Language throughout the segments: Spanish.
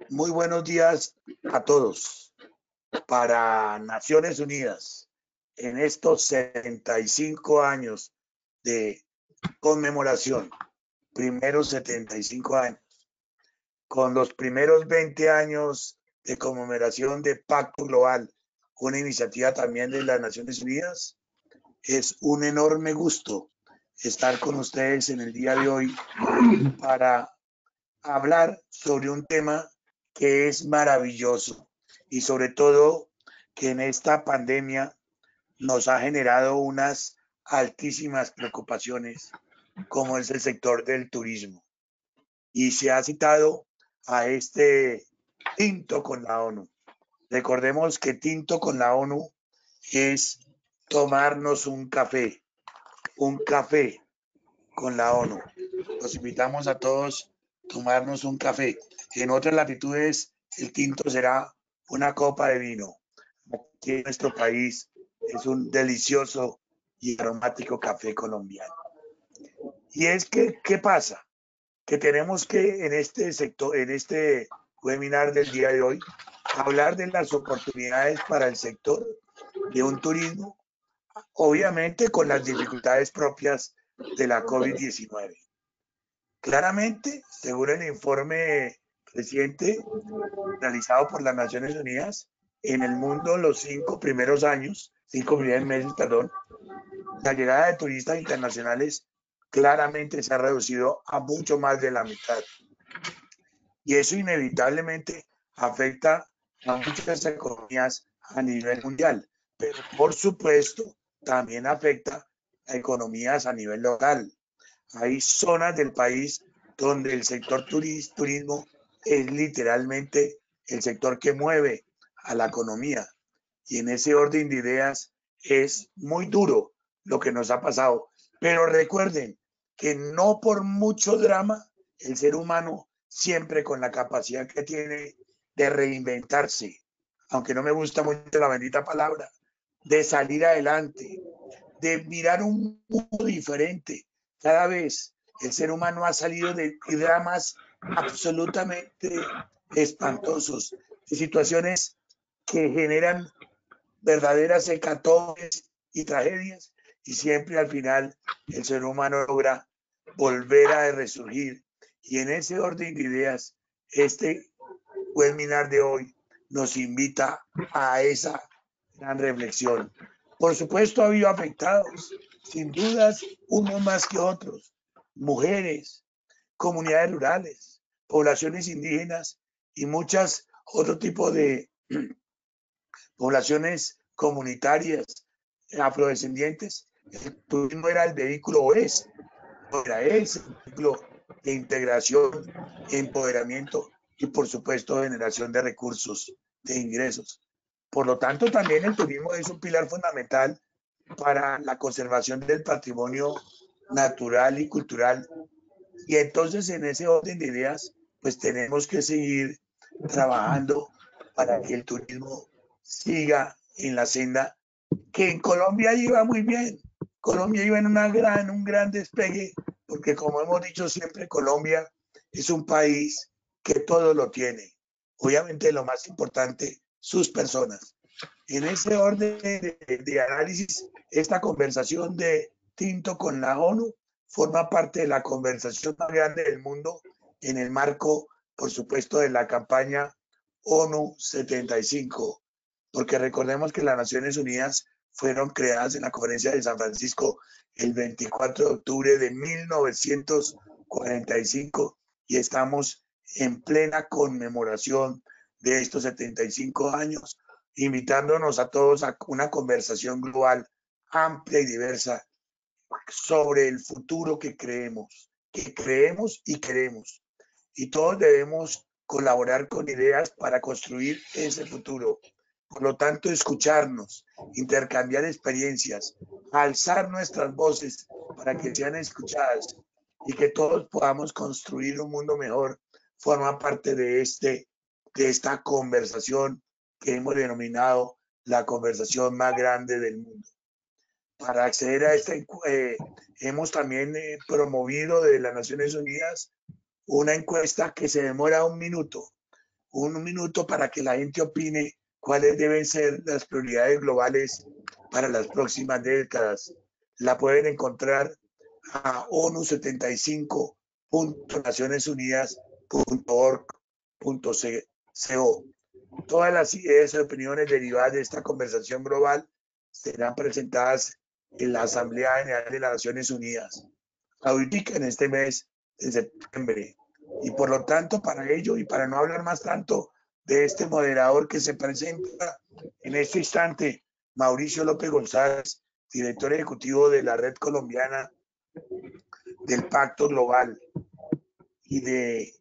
Muy buenos días a todos. Para Naciones Unidas, en estos 75 años de conmemoración, primeros 75 años, con los primeros 20 años de conmemoración de Pacto Global, una iniciativa también de las Naciones Unidas, es un enorme gusto estar con ustedes en el día de hoy para hablar sobre un tema que es maravilloso y sobre todo que en esta pandemia nos ha generado unas altísimas preocupaciones, como es el sector del turismo. Y se ha citado a este tinto con la ONU. Recordemos que tinto con la ONU es tomarnos un café con la ONU. Los invitamos a todos a tomarnos un café. En otras latitudes, el tinto será una copa de vino. Aquí en nuestro país es un delicioso y aromático café colombiano. Y es que, ¿qué pasa? Que tenemos que en este sector, en este webinar del día de hoy, hablar de las oportunidades para el sector de un turismo, obviamente con las dificultades propias de la COVID-19. Claramente, según el informe reciente realizado por las Naciones Unidas, en el mundo los 5 primeros meses, la llegada de turistas internacionales claramente se ha reducido a mucho más de la mitad. Y eso inevitablemente afecta a muchas economías a nivel mundial, pero por supuesto también afecta a economías a nivel local. Hay zonas del país donde el sector turismo es literalmente el sector que mueve a la economía. Y en ese orden de ideas es muy duro lo que nos ha pasado. Pero recuerden que no por mucho drama, el ser humano siempre con la capacidad que tiene de reinventarse, aunque no me gusta mucho la bendita palabra, de salir adelante, de mirar un mundo diferente. Cada vez el ser humano ha salido de dramas absolutamente espantosos, de situaciones que generan verdaderas hecatombes y tragedias, y siempre al final el ser humano logra volver a resurgir. Y en ese orden de ideas, este webinar de hoy nos invita a esa gran reflexión. Por supuesto, ha habido afectados, sin dudas, unos más que otros, mujeres, comunidades rurales, poblaciones indígenas y muchas otro tipo de poblaciones comunitarias, afrodescendientes. El turismo era el vehículo, o es, era ese vehículo de integración, empoderamiento y por supuesto generación de recursos, de ingresos. Por lo tanto, también el turismo es un pilar fundamental para la conservación del patrimonio natural y cultural. Y entonces en ese orden de ideas, pues tenemos que seguir trabajando para que el turismo siga en la senda que en Colombia iba muy bien. Colombia iba en un gran despegue, porque como hemos dicho siempre, Colombia es un país que todo lo tiene. Obviamente lo más importante, sus personas. En ese orden de análisis, esta conversación de Tinto con la ONU forma parte de la conversación más grande del mundo en el marco, por supuesto, de la campaña ONU 75, porque recordemos que las Naciones Unidas fueron creadas en la Conferencia de San Francisco el 24 de octubre de 1945 y estamos en plena conmemoración de estos 75 años, invitándonos a todos a una conversación global amplia y diversa sobre el futuro que creemos y queremos. Y todos debemos colaborar con ideas para construir ese futuro. Por lo tanto, escucharnos, intercambiar experiencias, alzar nuestras voces para que sean escuchadas y que todos podamos construir un mundo mejor, forma parte de esta conversación que hemos denominado la conversación más grande del mundo. para acceder a esta, hemos también promovido de las Naciones Unidas una encuesta que se demora un minuto para que la gente opine cuáles deben ser las prioridades globales para las próximas décadas. La pueden encontrar a onu75.nacionesunidas.org.co. Todas las ideas y opiniones derivadas de esta conversación global serán presentadas en la Asamblea General de las Naciones Unidas, ahorita en este mes de septiembre. Y por lo tanto, para ello y para no hablar más tanto de este moderador que se presenta en este instante, Mauricio López González, director ejecutivo de la Red Colombiana del Pacto Global y de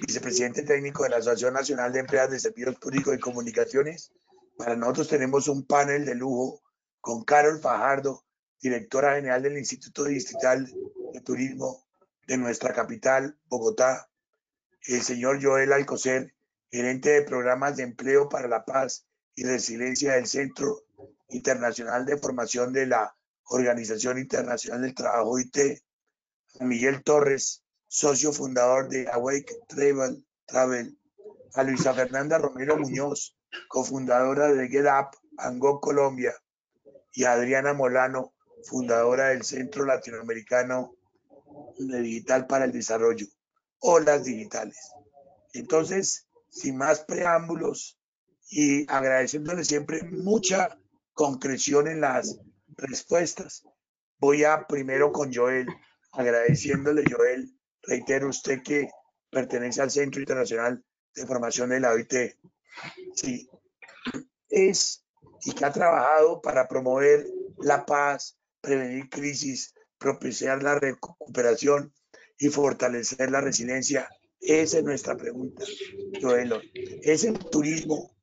vicepresidente técnico de la Asociación Nacional de Empresas de Servicios Públicos y Comunicaciones. Para nosotros tenemos un panel de lujo con Carol Fajardo, directora general del Instituto Distrital de Turismo de nuestra capital, Bogotá, el señor Joel Alcocer, gerente de programas de empleo para la paz y resiliencia del Centro Internacional de Formación de la Organización Internacional del Trabajo, OIT, a Miguel Torres, socio fundador de Awake Travel, a Luisa Fernanda Romero Muñoz, cofundadora de Get Up and Go Colombia, y a Adriana Molano, fundadora del Centro Latinoamericano de Digital para el Desarrollo, Olas Digitales. Entonces, sin más preámbulos y agradeciéndole siempre mucha concreción en las respuestas, voy a primero con Joel, agradeciéndole, Joel, reitero usted que pertenece al Centro Internacional de Formación de la OIT. Sí, es y que ha trabajado para promover la paz, prevenir crisis, propiciar la recuperación y fortalecer la resiliencia. Esa es nuestra pregunta, Joel. Es el turismo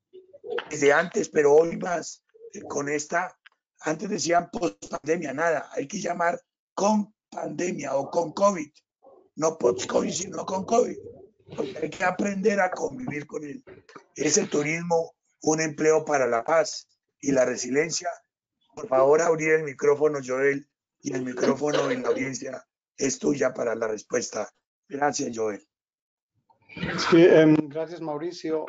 desde antes, pero hoy más, con esta, antes decían post pandemia, nada, hay que llamar con pandemia o con COVID, no post COVID, sino con COVID, porque hay que aprender a convivir con él. Es el turismo un empleo para la paz y la resiliencia. Por favor, abrir el micrófono, Joel, y el micrófono en la audiencia es tuya para la respuesta. Gracias, Joel. Sí, gracias, Mauricio.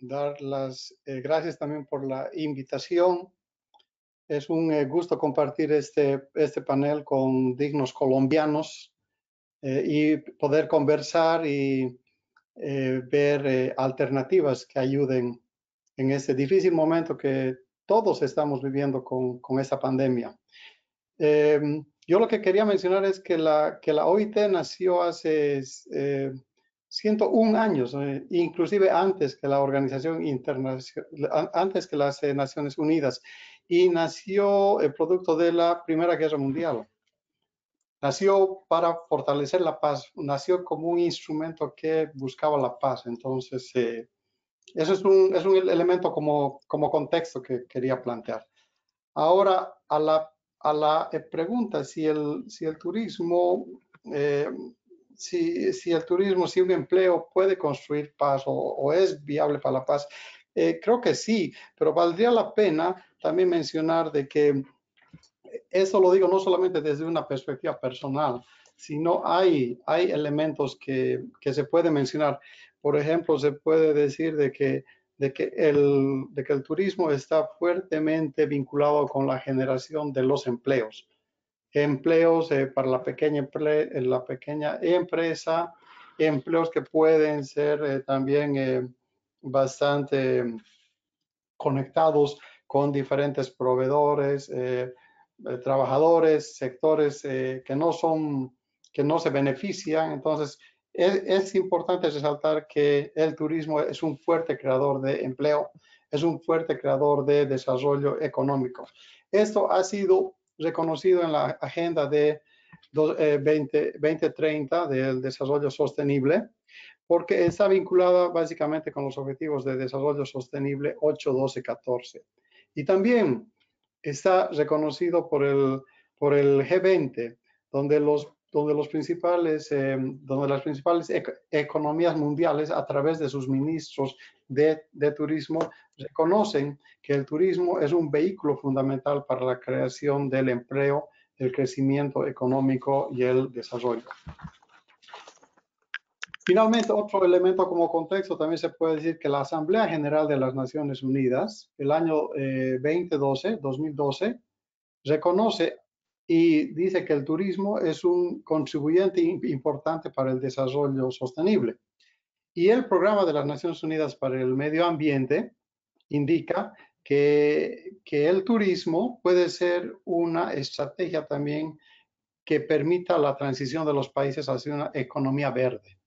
Dar las gracias también por la invitación. Es un gusto compartir este panel con dignos colombianos y poder conversar y ver alternativas que ayuden en este difícil momento que todos estamos viviendo con esta pandemia. Yo lo que quería mencionar es que la OIT nació hace 101 años, inclusive antes que la Organización Internacional, antes que las Naciones Unidas, y nació el producto de la Primera Guerra Mundial. Nació para fortalecer la paz, nació como un instrumento que buscaba la paz. Entonces, eso es un elemento como contexto que quería plantear. Ahora, a la pregunta si el turismo, si un empleo puede construir paz o es viable para la paz, creo que sí, pero valdría la pena también mencionar de que eso lo digo no solamente desde una perspectiva personal, sino hay elementos que se pueden mencionar. Por ejemplo, se puede decir de que el turismo está fuertemente vinculado con la generación de los empleos. Empleos para la pequeña empresa, empleos que pueden ser también bastante conectados con diferentes proveedores, trabajadores, sectores que no se benefician. Entonces, es importante resaltar que el turismo es un fuerte creador de empleo, es un fuerte creador de desarrollo económico. Esto ha sido reconocido en la Agenda de 2030 del Desarrollo Sostenible, porque está vinculada básicamente con los Objetivos de Desarrollo Sostenible 8, 12, 14. Y también está reconocido por el G20, donde los donde las principales economías mundiales, a través de sus ministros de turismo, reconocen que el turismo es un vehículo fundamental para la creación del empleo, el crecimiento económico y el desarrollo. Finalmente, otro elemento como contexto, también se puede decir que la Asamblea General de las Naciones Unidas, el año 2012, reconoce y dice que el turismo es un contribuyente importante para el desarrollo sostenible. Y el Programa de las Naciones Unidas para el Medio Ambiente indica que el turismo puede ser una estrategia también que permita la transición de los países hacia una economía verde,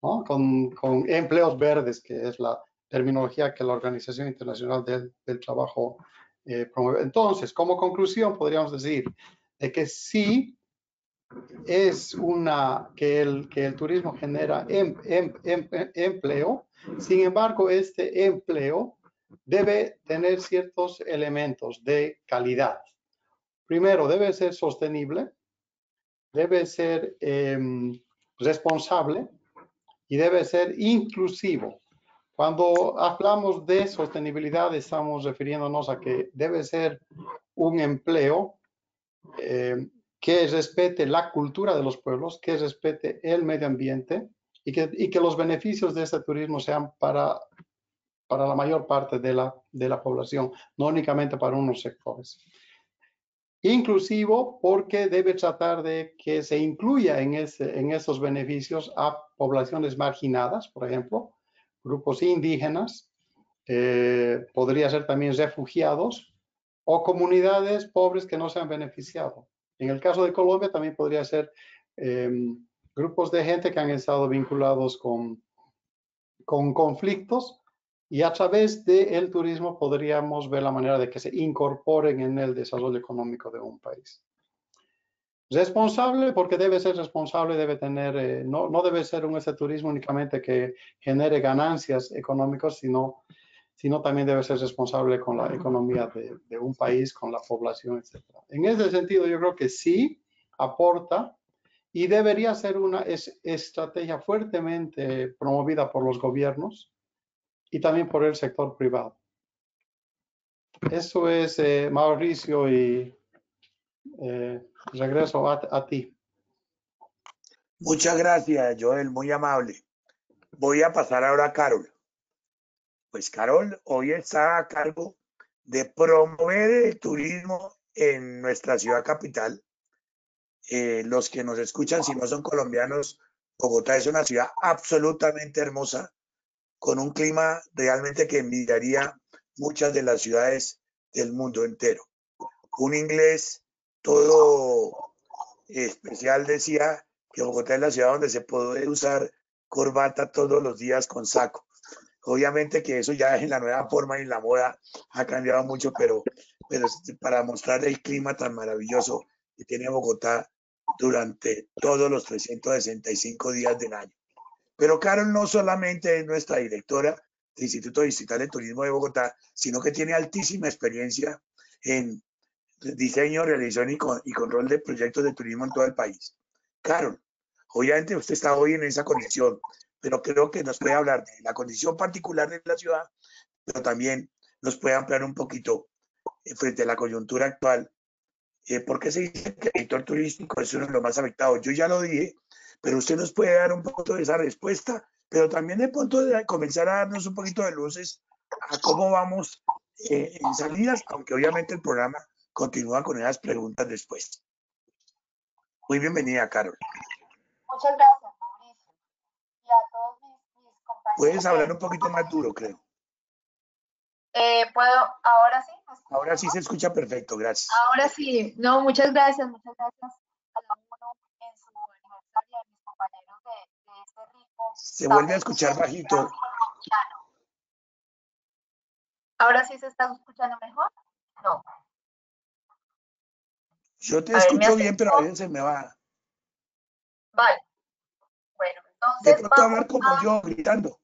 ¿no? Con empleos verdes, que es la terminología que la Organización Internacional del Trabajo promueve. Entonces, como conclusión, podríamos decir de que sí es que el turismo genera empleo, sin embargo, este empleo debe tener ciertos elementos de calidad. Primero, debe ser sostenible, debe ser responsable y debe ser inclusivo. Cuando hablamos de sostenibilidad, estamos refiriéndonos a que debe ser un empleo que respete la cultura de los pueblos, que respete el medio ambiente y que los beneficios de este turismo sean para la mayor parte de la población, no únicamente para unos sectores. Inclusivo porque debe tratar de que se incluya en esos beneficios a poblaciones marginadas, por ejemplo, grupos indígenas, podría ser también refugiados o comunidades pobres que no se han beneficiado. En el caso de Colombia también podría ser grupos de gente que han estado vinculados con conflictos y a través del turismo podríamos ver la manera de que se incorporen en el desarrollo económico de un país. Responsable, porque debe ser responsable, debe tener, no debe ser ese turismo únicamente que genere ganancias económicas, sino también debe ser responsable con la economía de un país, con la población, etc. En ese sentido, yo creo que sí aporta y debería ser una estrategia fuertemente promovida por los gobiernos y también por el sector privado. Eso es, Mauricio, y regreso a ti. Muchas gracias, Joel, muy amable. Voy a pasar ahora a Carol. Pues Carol hoy está a cargo de promover el turismo en nuestra ciudad capital. Los que nos escuchan, si no son colombianos, Bogotá es una ciudad absolutamente hermosa, con un clima realmente que envidiaría muchas de las ciudades del mundo entero. Un inglés todo especial decía que Bogotá es la ciudad donde se puede usar corbata todos los días con saco. Obviamente que eso ya en la nueva forma y en la moda ha cambiado mucho, pero para mostrar el clima tan maravilloso que tiene Bogotá durante todos los 365 días del año. Pero Carol no solamente es nuestra directora del Instituto Distrital de Turismo de Bogotá, sino que tiene altísima experiencia en diseño, realización y control de proyectos de turismo en todo el país. Carol, obviamente usted está hoy en esa condición, pero creo que nos puede hablar de la condición particular de la ciudad, pero también nos puede ampliar un poquito frente a la coyuntura actual. ¿Por qué se dice que el sector turístico es uno de los más afectados? Yo ya lo dije, pero usted nos puede dar un poquito de esa respuesta, pero también de pronto de comenzar a darnos un poquito de luces a cómo vamos en salidas, aunque obviamente el programa continúa con esas preguntas después. Muy bienvenida, Carol. Muchas gracias, Mauricio. Y a todos mis compañeros. Puedes hablar un poquito más duro, creo. ¿Puedo? ¿Ahora sí? Ahora sí se escucha perfecto, gracias. Ahora sí. No, muchas gracias a cada uno en su aniversario, a mis compañeros de este rico. Se vuelve a escuchar bajito. ¿Ahora sí se está escuchando mejor? No. Yo te escucho bien, pero a veces se me va. Vale. Bueno, entonces de pronto hablar como yo, gritando.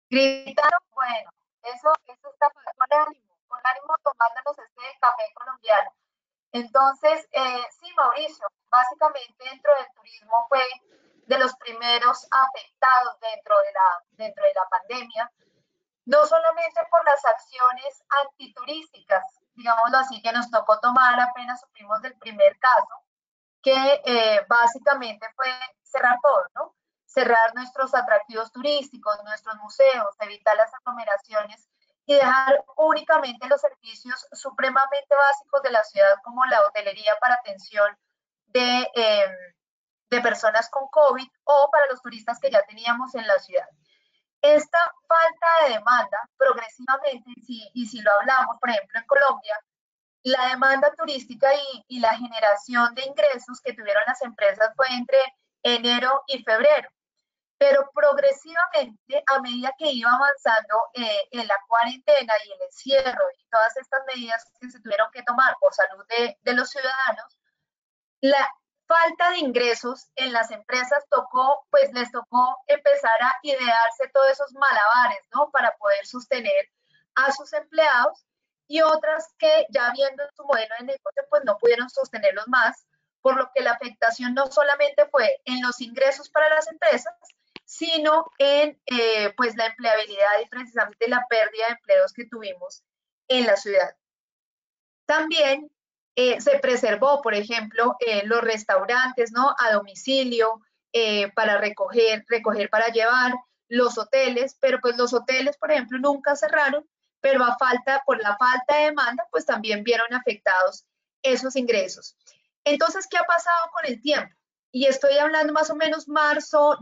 Gritando, bueno, eso está con ánimo tomándonos este café colombiano. Entonces, sí, Mauricio, básicamente dentro del turismo fue de los primeros afectados dentro de la pandemia, no solamente por las acciones antiturísticas, digámoslo así, que nos tocó tomar apenas supimos del primer caso, que básicamente fue cerrar todo, ¿no? Cerrar nuestros atractivos turísticos, nuestros museos, evitar las aglomeraciones y dejar únicamente los servicios supremamente básicos de la ciudad, como la hotelería para atención de personas con COVID o para los turistas que ya teníamos en la ciudad. Esta falta de demanda progresivamente, y si lo hablamos, por ejemplo, en Colombia, la demanda turística y la generación de ingresos que tuvieron las empresas fue entre enero y febrero. Pero progresivamente, a medida que iba avanzando en la cuarentena y el encierro y todas estas medidas que se tuvieron que tomar por salud de los ciudadanos, la falta de ingresos en las empresas les tocó empezar a idearse todos esos malabares, ¿no? Para poder sostener a sus empleados, y otras que ya viendo su modelo de negocio, pues no pudieron sostenerlos más, por lo que la afectación no solamente fue en los ingresos para las empresas, sino en pues la empleabilidad y precisamente la pérdida de empleos que tuvimos en la ciudad. También se preservó, por ejemplo, los restaurantes, ¿no? A domicilio, para recoger para llevar, los hoteles, pero pues los hoteles, por ejemplo, nunca cerraron, pero por la falta de demanda, pues también vieron afectados esos ingresos. Entonces, ¿qué ha pasado con el tiempo? Y estoy hablando más o menos marzo,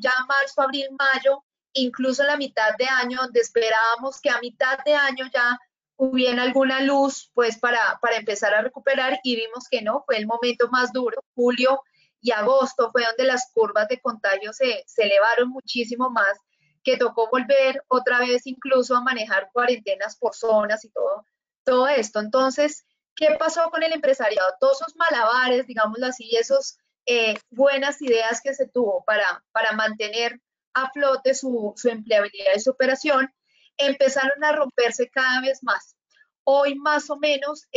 abril, mayo, incluso la mitad de año, donde esperábamos que a mitad de año ya hubiera alguna luz, pues para empezar a recuperar, y vimos que no, fue el momento más duro. Julio y agosto fue donde las curvas de contagio se elevaron muchísimo más, que tocó volver otra vez incluso a manejar cuarentenas por zonas y todo esto. Entonces, ¿qué pasó con el empresariado? Todos esos malabares, digámoslo así, esos buenas ideas que se tuvo para mantener a flote su empleabilidad y su operación, empezaron a romperse cada vez más. Hoy más o menos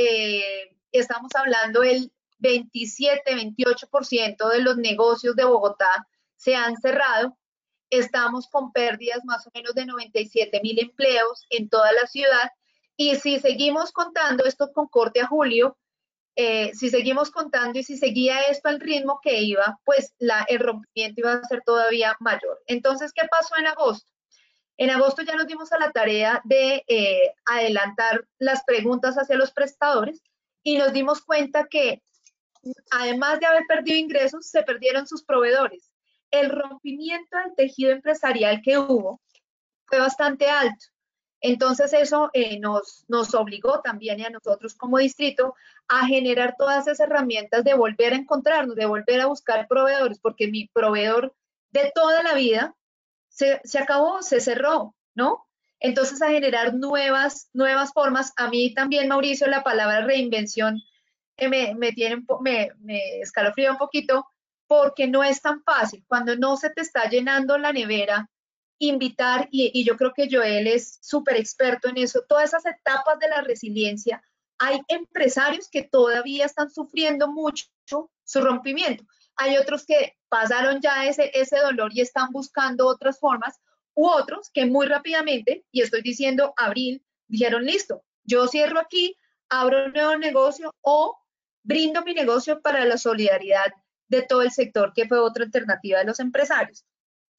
estamos hablando del 27-28% de los negocios de Bogotá se han cerrado. Estamos con pérdidas más o menos de 97.000 empleos en toda la ciudad, y si seguimos contando esto con corte a julio, si seguimos contando y si seguía esto al ritmo que iba, pues el rompimiento iba a ser todavía mayor. Entonces, ¿qué pasó en agosto? En agosto ya nos dimos a la tarea de adelantar las preguntas hacia los prestadores, y nos dimos cuenta que además de haber perdido ingresos, se perdieron sus proveedores. El rompimiento del tejido empresarial que hubo fue bastante alto. Entonces eso nos obligó también, y a nosotros como distrito, a generar todas esas herramientas de volver a encontrarnos, de volver a buscar proveedores, porque mi proveedor de toda la vida se acabó, se cerró, ¿no? Entonces a generar nuevas formas. A mí también, Mauricio, la palabra reinvención me escalofría un poquito, porque no es tan fácil. Cuando no se te está llenando la nevera, invitar, y yo creo que Joel es súper experto en eso, todas esas etapas de la resiliencia, hay empresarios que todavía están sufriendo mucho su rompimiento. Hay otros que pasaron ya ese dolor y están buscando otras formas, u otros que muy rápidamente, y estoy diciendo abril, dijeron, listo, yo cierro aquí, abro un nuevo negocio o brindo mi negocio para la solidaridad de todo el sector, que fue otra alternativa de los empresarios.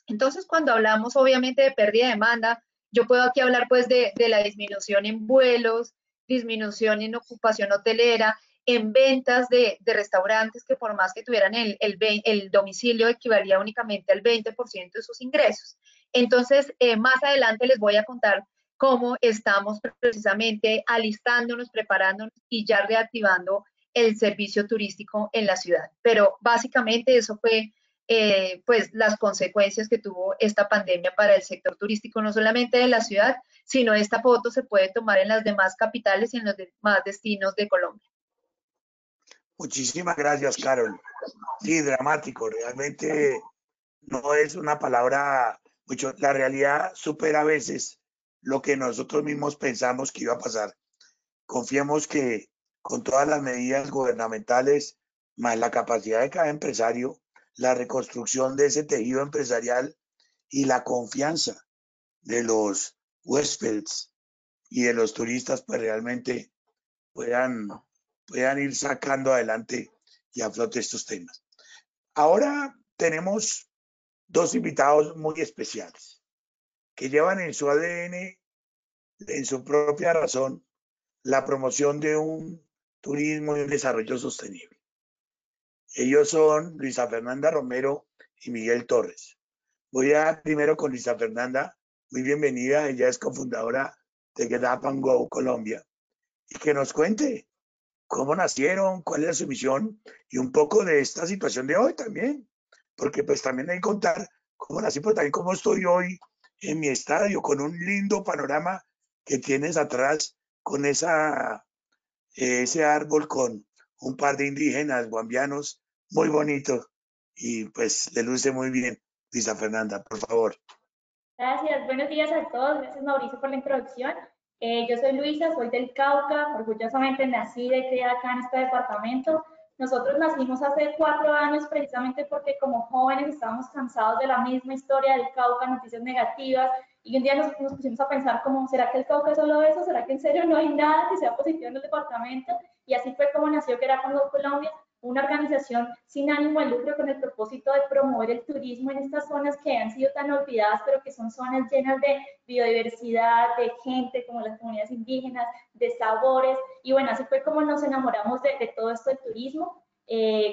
Entonces, cuando hablamos obviamente de pérdida de demanda, yo puedo aquí hablar pues de la disminución en vuelos, disminución en ocupación hotelera, en ventas de restaurantes que por más que tuvieran el domicilio equivalía únicamente al 20% de sus ingresos. Entonces, más adelante les voy a contar cómo estamos precisamente alistándonos, preparándonos y ya reactivando el servicio turístico en la ciudad. Pero básicamente eso fue pues las consecuencias que tuvo esta pandemia para el sector turístico, no solamente de la ciudad, sino esta foto se puede tomar en las demás capitales y en los demás destinos de Colombia. Muchísimas gracias, Carol. Sí, dramático, realmente no es una palabra mucho. La realidad supera a veces lo que nosotros mismos pensamos que iba a pasar. Confiemos que con todas las medidas gubernamentales más la capacidad de cada empresario, la reconstrucción de ese tejido empresarial y la confianza de los huéspedes y de los turistas, pues realmente puedan ir sacando adelante y a flote estos temas. Ahora tenemos dos invitados muy especiales que llevan en su ADN, en su propia razón, la promoción de un turismo y un desarrollo sostenible. Ellos son Luisa Fernanda Romero y Miguel Torres. Voy a dar primero con Luisa Fernanda. Muy bienvenida, ella es cofundadora de Get Up and Go Colombia. Y que nos cuente cómo nacieron, cuál es su misión y un poco de esta situación de hoy también. Porque pues también hay que contar cómo nací, pero también cómo estoy hoy en mi estadio, con un lindo panorama que tienes atrás, con ese árbol con un par de indígenas guambianos, muy bonito, y pues le luce muy bien. Luisa Fernanda, por favor. Gracias, buenos días a todos. Gracias, Mauricio, por la introducción. Yo soy Luisa, soy del Cauca, orgullosamente nacida y criada acá en este departamento. Nosotros nacimos hace 4 años precisamente porque como jóvenes estábamos cansados de la misma historia del Cauca, noticias negativas, y un día nos pusimos a pensar como, ¿será que el Cauca es solo eso? ¿Será que en serio no hay nada que sea positivo en el departamento? Y así fue como nació Get Up and Go Colombia, una organización sin ánimo de lucro con el propósito de promover el turismo en estas zonas que han sido tan olvidadas, pero que son zonas llenas de biodiversidad, de gente como las comunidades indígenas, de sabores. Y bueno, así fue como nos enamoramos de todo esto del turismo.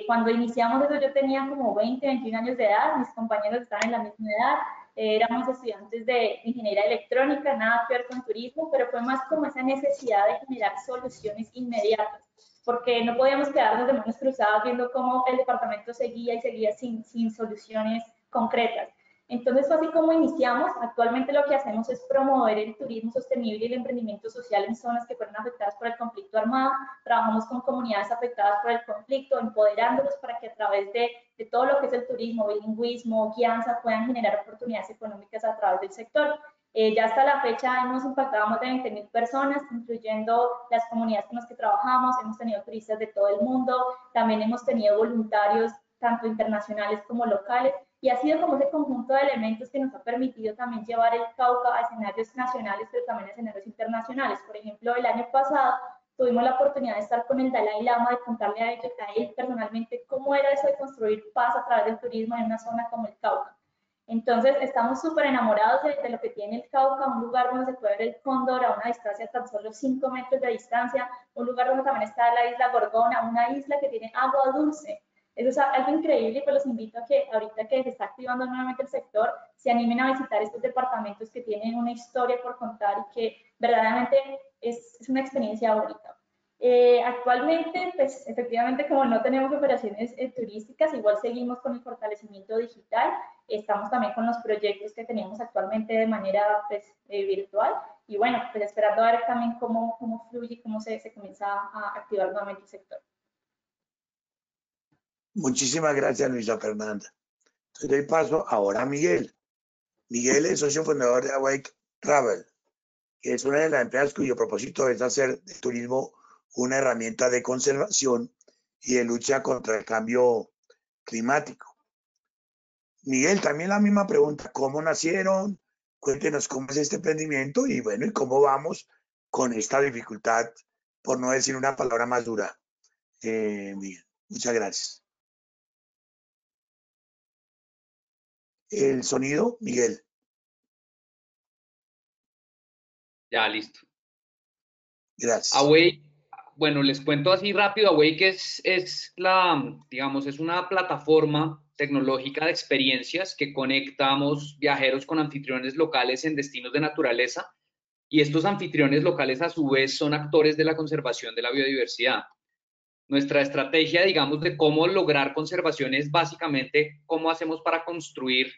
Cuando iniciamos eso yo tenía como 20, 21 años de edad, mis compañeros estaban en la misma edad, éramos estudiantes de ingeniería electrónica, nada que ver con turismo, pero fue más como esa necesidad de generar soluciones inmediatas, porque no podíamos quedarnos de manos cruzadas viendo cómo el departamento seguía y seguía sin soluciones concretas. Entonces fue así como iniciamos. Actualmente lo que hacemos es promover el turismo sostenible y el emprendimiento social en zonas que fueron afectadas por el conflicto armado. Trabajamos con comunidades afectadas por el conflicto, empoderándolos para que a través de todo lo que es el turismo, bilingüismo, guianza, puedan generar oportunidades económicas a través del sector. Ya hasta la fecha hemos impactado a más de 20.000 personas, incluyendo las comunidades con las que trabajamos. Hemos tenido turistas de todo el mundo, también hemos tenido voluntarios tanto internacionales como locales, y ha sido como ese conjunto de elementos que nos ha permitido también llevar el Cauca a escenarios nacionales, pero también a escenarios internacionales. Por ejemplo, el año pasado tuvimos la oportunidad de estar con el Dalai Lama, de contarle a él personalmente cómo era eso de construir paz a través del turismo en una zona como el Cauca. Entonces, estamos súper enamorados de lo que tiene el Cauca, un lugar donde se puede ver el cóndor a una distancia de tan solo 5 metros de distancia, un lugar donde también está la isla Gorgona, una isla que tiene agua dulce. Eso es algo increíble, y pues los invito a que ahorita que se está activando nuevamente el sector, se animen a visitar estos departamentos que tienen una historia por contar y que verdaderamente es una experiencia bonita. Actualmente, pues efectivamente, como no tenemos operaciones turísticas, igual seguimos con el fortalecimiento digital. Estamos también con los proyectos que tenemos actualmente de manera pues, virtual, y bueno, pues esperando a ver también cómo fluye y cómo se comienza a activar nuevamente el sector. Muchísimas gracias, Luisa Fernanda. Entonces doy paso ahora a Miguel. Miguel es socio fundador de Awake Travel, que es una de las empresas cuyo propósito es hacer del turismo una herramienta de conservación y de lucha contra el cambio climático. Miguel, también la misma pregunta, ¿cómo nacieron? Cuéntenos cómo es este emprendimiento y bueno, y cómo vamos con esta dificultad, por no decir una palabra más dura. Miguel, muchas gracias. El sonido, Miguel. Ya, listo. Gracias. Awake, bueno, les cuento así rápido. Awake es una plataforma tecnológica de experiencias que conectamos viajeros con anfitriones locales en destinos de naturaleza, y estos anfitriones locales a su vez son actores de la conservación de la biodiversidad. Nuestra estrategia, digamos, de cómo lograr conservación es básicamente cómo hacemos para construir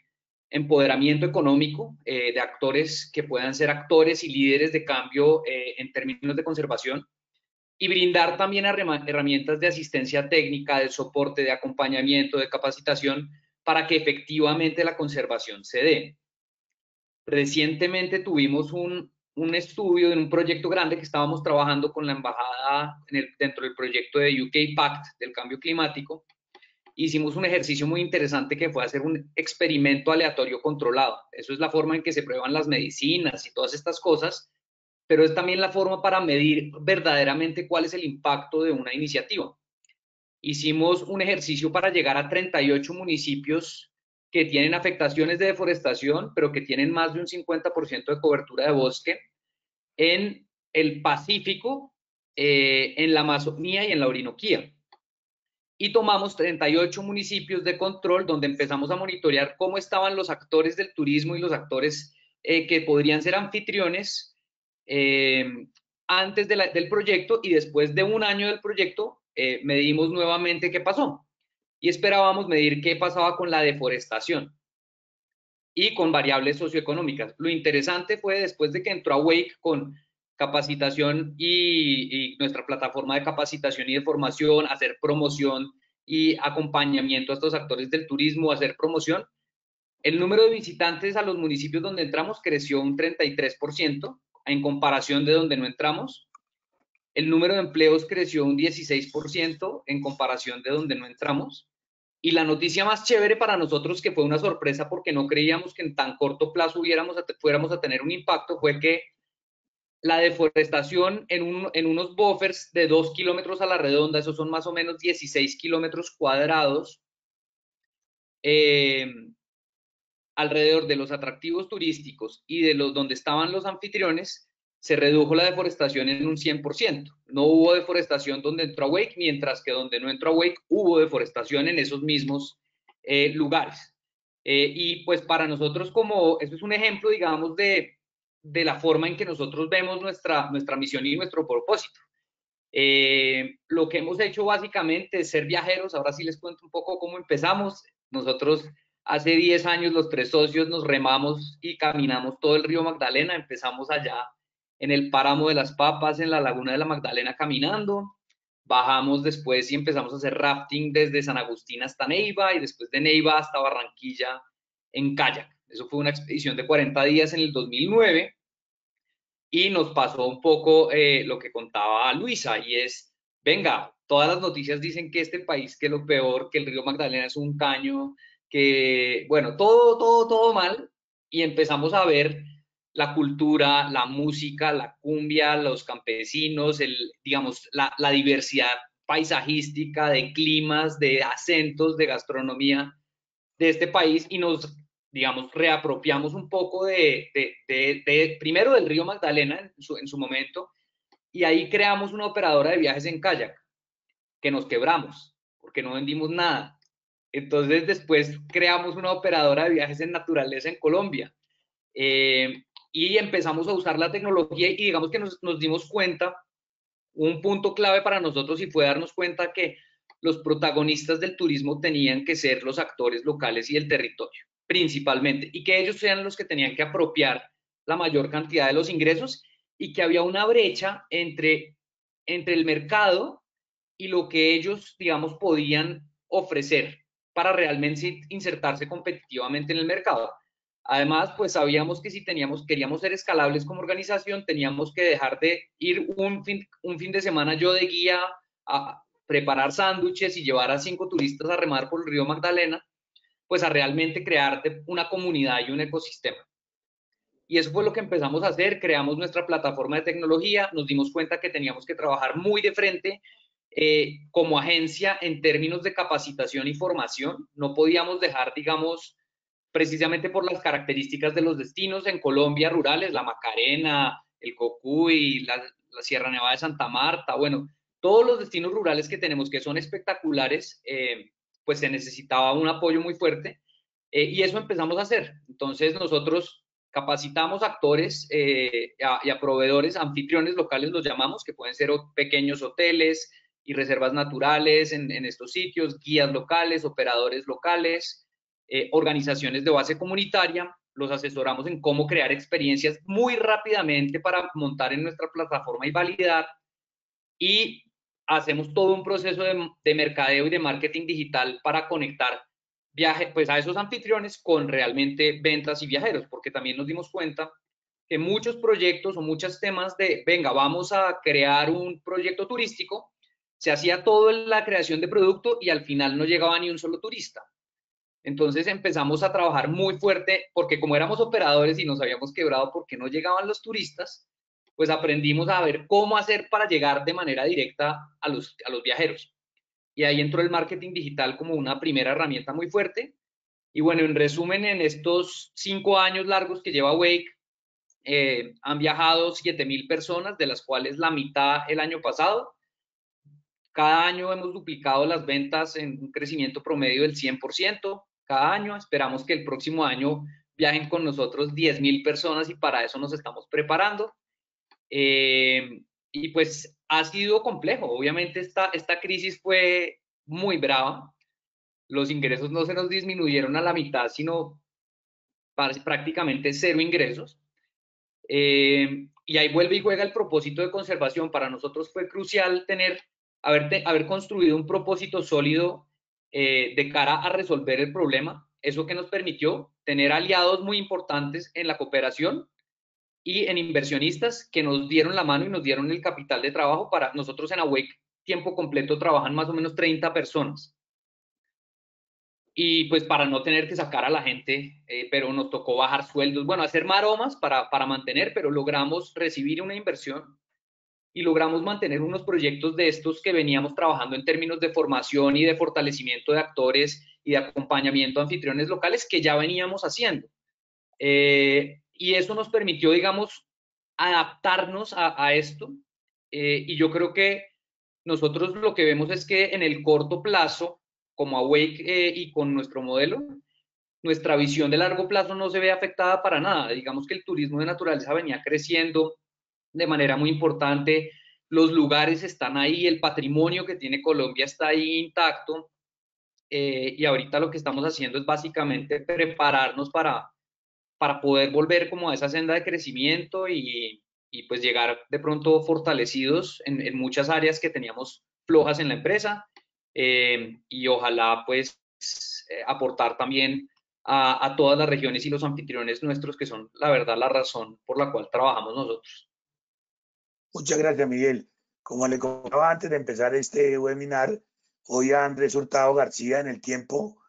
empoderamiento económico de actores que puedan ser actores y líderes de cambio en términos de conservación, y brindar también herramientas de asistencia técnica, de soporte, de acompañamiento, de capacitación para que efectivamente la conservación se dé. Recientemente tuvimos un estudio de un proyecto grande que estábamos trabajando con la embajada dentro del proyecto de UK Pact del cambio climático. Hicimos un ejercicio muy interesante que fue hacer un experimento aleatorio controlado. Eso es la forma en que se prueban las medicinas y todas estas cosas, pero es también la forma para medir verdaderamente cuál es el impacto de una iniciativa. Hicimos un ejercicio para llegar a 38 municipios que tienen afectaciones de deforestación, pero que tienen más de un 50% de cobertura de bosque en el Pacífico, en la Amazonía y en la Orinoquía. Y tomamos 38 municipios de control donde empezamos a monitorear cómo estaban los actores del turismo y los actores que podrían ser anfitriones antes del proyecto, y después de un año del proyecto medimos nuevamente qué pasó y esperábamos medir qué pasaba con la deforestación y con variables socioeconómicas. Lo interesante fue después de que entró Awake con capacitación y nuestra plataforma de capacitación y de formación, hacer promoción y acompañamiento a estos actores del turismo, hacer promoción, el número de visitantes a los municipios donde entramos creció un 33% en comparación de donde no entramos. El número de empleos creció un 16% en comparación de donde no entramos. Y la noticia más chévere para nosotros, que fue una sorpresa porque no creíamos que en tan corto plazo fuéramos a tener un impacto, fue que la deforestación en unos buffers de 2 kilómetros a la redonda, esos son más o menos 16 kilómetros cuadrados, alrededor de los atractivos turísticos y de los donde estaban los anfitriones, se redujo la deforestación en un 100%. No hubo deforestación donde entró Awake, mientras que donde no entró Awake hubo deforestación en esos mismos lugares. Y pues para nosotros, como eso es un ejemplo, digamos, de la forma en que nosotros vemos nuestra misión y nuestro propósito. Lo que hemos hecho básicamente es ser viajeros. Ahora sí les cuento un poco cómo empezamos. Nosotros hace 10 años los 3 socios nos remamos y caminamos todo el río Magdalena. Empezamos allá en el páramo de las Papas, en la laguna de la Magdalena caminando. Bajamos después y empezamos a hacer rafting desde San Agustín hasta Neiva y después de Neiva hasta Barranquilla en kayak. Eso fue una expedición de 40 días en el 2009 y nos pasó un poco lo que contaba Luisa, y es, venga, todas las noticias dicen que este país, que lo peor, que el río Magdalena es un caño, que, bueno, todo mal, y empezamos a ver la cultura, la música, la cumbia, los campesinos, digamos, la diversidad paisajística, de climas, de acentos, de gastronomía de este país, y nos, digamos, reapropiamos un poco primero del río Magdalena en su momento, y ahí creamos una operadora de viajes en kayak, que nos quebramos, porque no vendimos nada. Entonces después creamos una operadora de viajes en naturaleza en Colombia, y empezamos a usar la tecnología, y digamos que nos dimos cuenta, un punto clave para nosotros, y fue darnos cuenta que los protagonistas del turismo tenían que ser los actores locales y el territorio, principalmente, y que ellos sean los que tenían que apropiar la mayor cantidad de los ingresos, y que había una brecha entre el mercado y lo que ellos, digamos, podían ofrecer para realmente insertarse competitivamente en el mercado. Además, pues sabíamos que si queríamos ser escalables como organización, teníamos que dejar de ir un fin de semana yo de guía a preparar sándwiches y llevar a 5 turistas a remar por el río Magdalena, pues a realmente crearte una comunidad y un ecosistema. Y eso fue lo que empezamos a hacer. Creamos nuestra plataforma de tecnología, nos dimos cuenta que teníamos que trabajar muy de frente como agencia en términos de capacitación y formación. No podíamos dejar, digamos, precisamente por las características de los destinos en Colombia rurales, la Macarena, el Cocuy, la Sierra Nevada de Santa Marta, bueno, todos los destinos rurales que tenemos, que son espectaculares, pues se necesitaba un apoyo muy fuerte, y eso empezamos a hacer. Entonces nosotros capacitamos actores y a proveedores, anfitriones locales los llamamos, que pueden ser pequeños hoteles y reservas naturales en estos sitios, guías locales, operadores locales, organizaciones de base comunitaria. Los asesoramos en cómo crear experiencias muy rápidamente para montar en nuestra plataforma y validar, y hacemos todo un proceso de mercadeo y de marketing digital para conectar pues a esos anfitriones con realmente ventas y viajeros, porque también nos dimos cuenta que muchos proyectos o muchos temas de, venga, vamos a crear un proyecto turístico, se hacía todo en la creación de producto y al final no llegaba ni un solo turista. Entonces empezamos a trabajar muy fuerte porque como éramos operadores y nos habíamos quebrado porque no llegaban los turistas, pues aprendimos a ver cómo hacer para llegar de manera directa a los viajeros. Y ahí entró el marketing digital como una primera herramienta muy fuerte. Y bueno, en resumen, en estos 5 años largos que lleva Wake, han viajado 7.000 personas, de las cuales la mitad el año pasado. Cada año hemos duplicado las ventas en un crecimiento promedio del 100%. Cada año esperamos que el próximo año viajen con nosotros 10.000 personas y para eso nos estamos preparando. Y pues ha sido complejo. Obviamente esta crisis fue muy brava. Los ingresos no se nos disminuyeron a la mitad, sino prácticamente cero ingresos. Y ahí vuelve y juega el propósito de conservación. Para nosotros fue crucial haber construido un propósito sólido de cara a resolver el problema. Eso que nos permitió tener aliados muy importantes en la cooperación y en inversionistas que nos dieron la mano y nos dieron el capital de trabajo. Para nosotros en Awake, tiempo completo, trabajan más o menos 30 personas. Y pues para no tener que sacar a la gente, pero nos tocó bajar sueldos, bueno, hacer maromas para mantener, pero logramos recibir una inversión y logramos mantener unos proyectos de estos que veníamos trabajando en términos de formación y de fortalecimiento de actores y de acompañamiento a anfitriones locales que ya veníamos haciendo. Y eso nos permitió, digamos, adaptarnos a esto. Y yo creo que nosotros lo que vemos es que en el corto plazo, como Awake y con nuestro modelo, nuestra visión de largo plazo no se ve afectada para nada. Digamos que el turismo de naturaleza venía creciendo de manera muy importante, los lugares están ahí, el patrimonio que tiene Colombia está ahí intacto, y ahorita lo que estamos haciendo es básicamente prepararnos para poder volver como a esa senda de crecimiento y pues llegar de pronto fortalecidos en muchas áreas que teníamos flojas en la empresa, y ojalá pues aportar también a todas las regiones y los anfitriones nuestros que son la verdad la razón por la cual trabajamos nosotros. Muchas gracias, Miguel. Como le comentaba antes de empezar este webinar, hoy Andrés Hurtado García en El Tiempo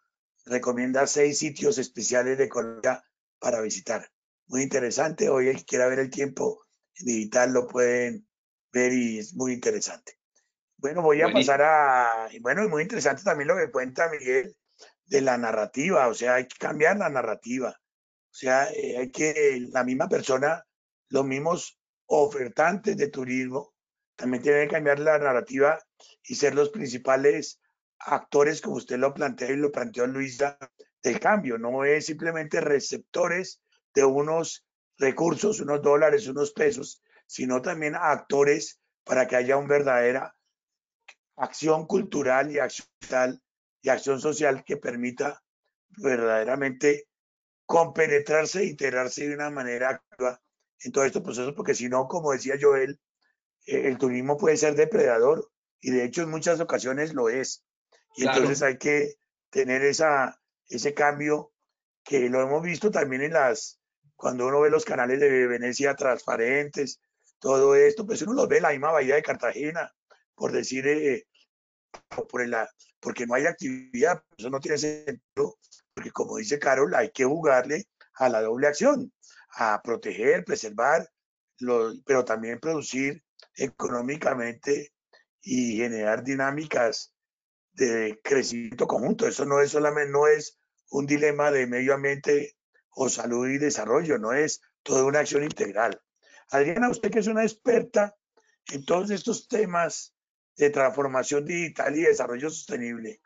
recomienda 6 sitios especiales de Colombia para visitar. Muy interesante. Hoy el que quiera ver El Tiempo en digital lo pueden ver y es muy interesante. Bueno, voy a pasar a... Bueno, es muy interesante también lo que cuenta Miguel de la narrativa. O sea, hay que cambiar la narrativa. O sea, hay que... La misma persona, los mismos ofertantes de turismo, también tienen que cambiar la narrativa y ser los principales actores, como usted lo plantea y lo planteó Luisa, del cambio. No es simplemente receptores de unos recursos, unos dólares, unos pesos, sino también actores para que haya una verdadera acción cultural y acción social que permita verdaderamente compenetrarse e integrarse de una manera activa en todo este proceso, porque si no, como decía Joel, el turismo puede ser depredador y de hecho en muchas ocasiones lo es. Y claro, entonces hay que tener ese cambio que lo hemos visto también cuando uno ve los canales de Venecia transparentes, todo esto, pues uno los ve en la misma bahía de Cartagena, por decir, porque no hay actividad, eso no tiene sentido, porque como dice Carol, hay que jugarle a la doble acción, a proteger, preservar, pero también producir económicamente y generar dinámicas de crecimiento conjunto. Eso no es solamente, no es un dilema de medio ambiente o salud y desarrollo, no es toda una acción integral. Adriana, usted que es una experta en todos estos temas de transformación digital y desarrollo sostenible,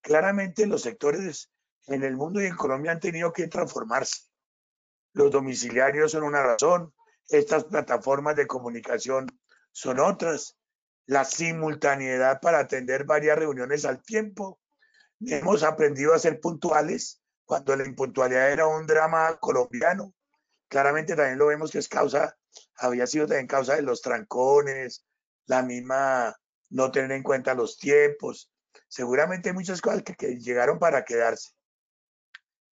claramente los sectores en el mundo y en Colombia han tenido que transformarse. Los domiciliarios son una razón, estas plataformas de comunicación son otras, la simultaneidad para atender varias reuniones al tiempo. Hemos aprendido a ser puntuales cuando la impuntualidad era un drama colombiano. Claramente también lo vemos que había sido también causa de los trancones, la misma no tener en cuenta los tiempos. Seguramente hay muchas cosas que llegaron para quedarse.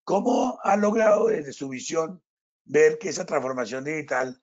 ¿Cómo ha logrado desde su visión ver que esa transformación digital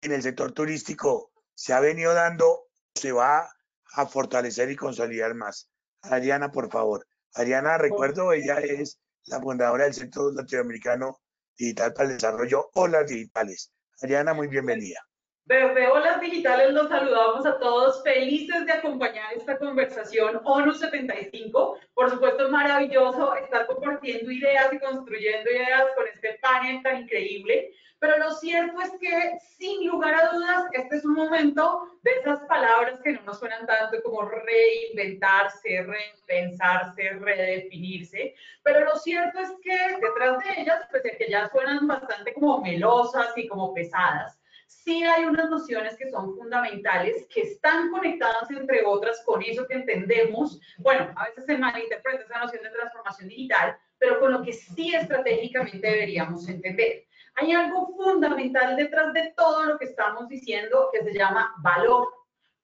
en el sector turístico se ha venido dando, se va a fortalecer y consolidar más. Adriana, por favor. Adriana, recuerdo, ella es la fundadora del Centro Latinoamericano Digital para el Desarrollo, Olas Digitales. Adriana, muy bienvenida. Desde Olas Digitales los saludamos a todos, felices de acompañar esta conversación ONU 75. Por supuesto, es maravilloso estar compartiendo ideas y construyendo ideas con este panel tan increíble. Pero lo cierto es que, sin lugar a dudas, este es un momento de esas palabras que no nos suenan tanto como reinventarse, repensarse, redefinirse. Pero lo cierto es que detrás de ellas, pues es que ya suenan bastante como melosas y como pesadas, sí hay unas nociones que son fundamentales, que están conectadas, entre otras, con eso que entendemos. Bueno, a veces se malinterpreta esa noción de transformación digital, pero con lo que sí estratégicamente deberíamos entender. Hay algo fundamental detrás de todo lo que estamos diciendo que se llama valor.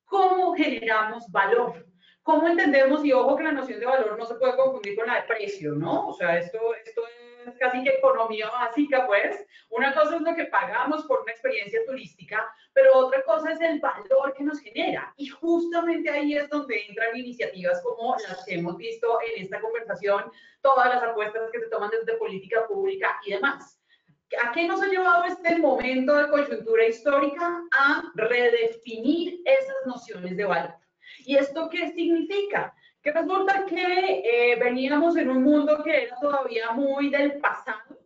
¿Cómo generamos valor? ¿Cómo entendemos? Y ojo que la noción de valor no se puede confundir con la de precio, ¿no? O sea, esto es casi que economía básica, pues. Una cosa es lo que pagamos por una experiencia turística, pero otra cosa es el valor que nos genera. Y justamente ahí es donde entran iniciativas como las que hemos visto en esta conversación, todas las apuestas que se toman desde política pública y demás. ¿A qué nos ha llevado este momento de coyuntura histórica? A redefinir esas nociones de valor. ¿Y esto qué significa? Que resulta que veníamos en un mundo que era todavía muy del pasado,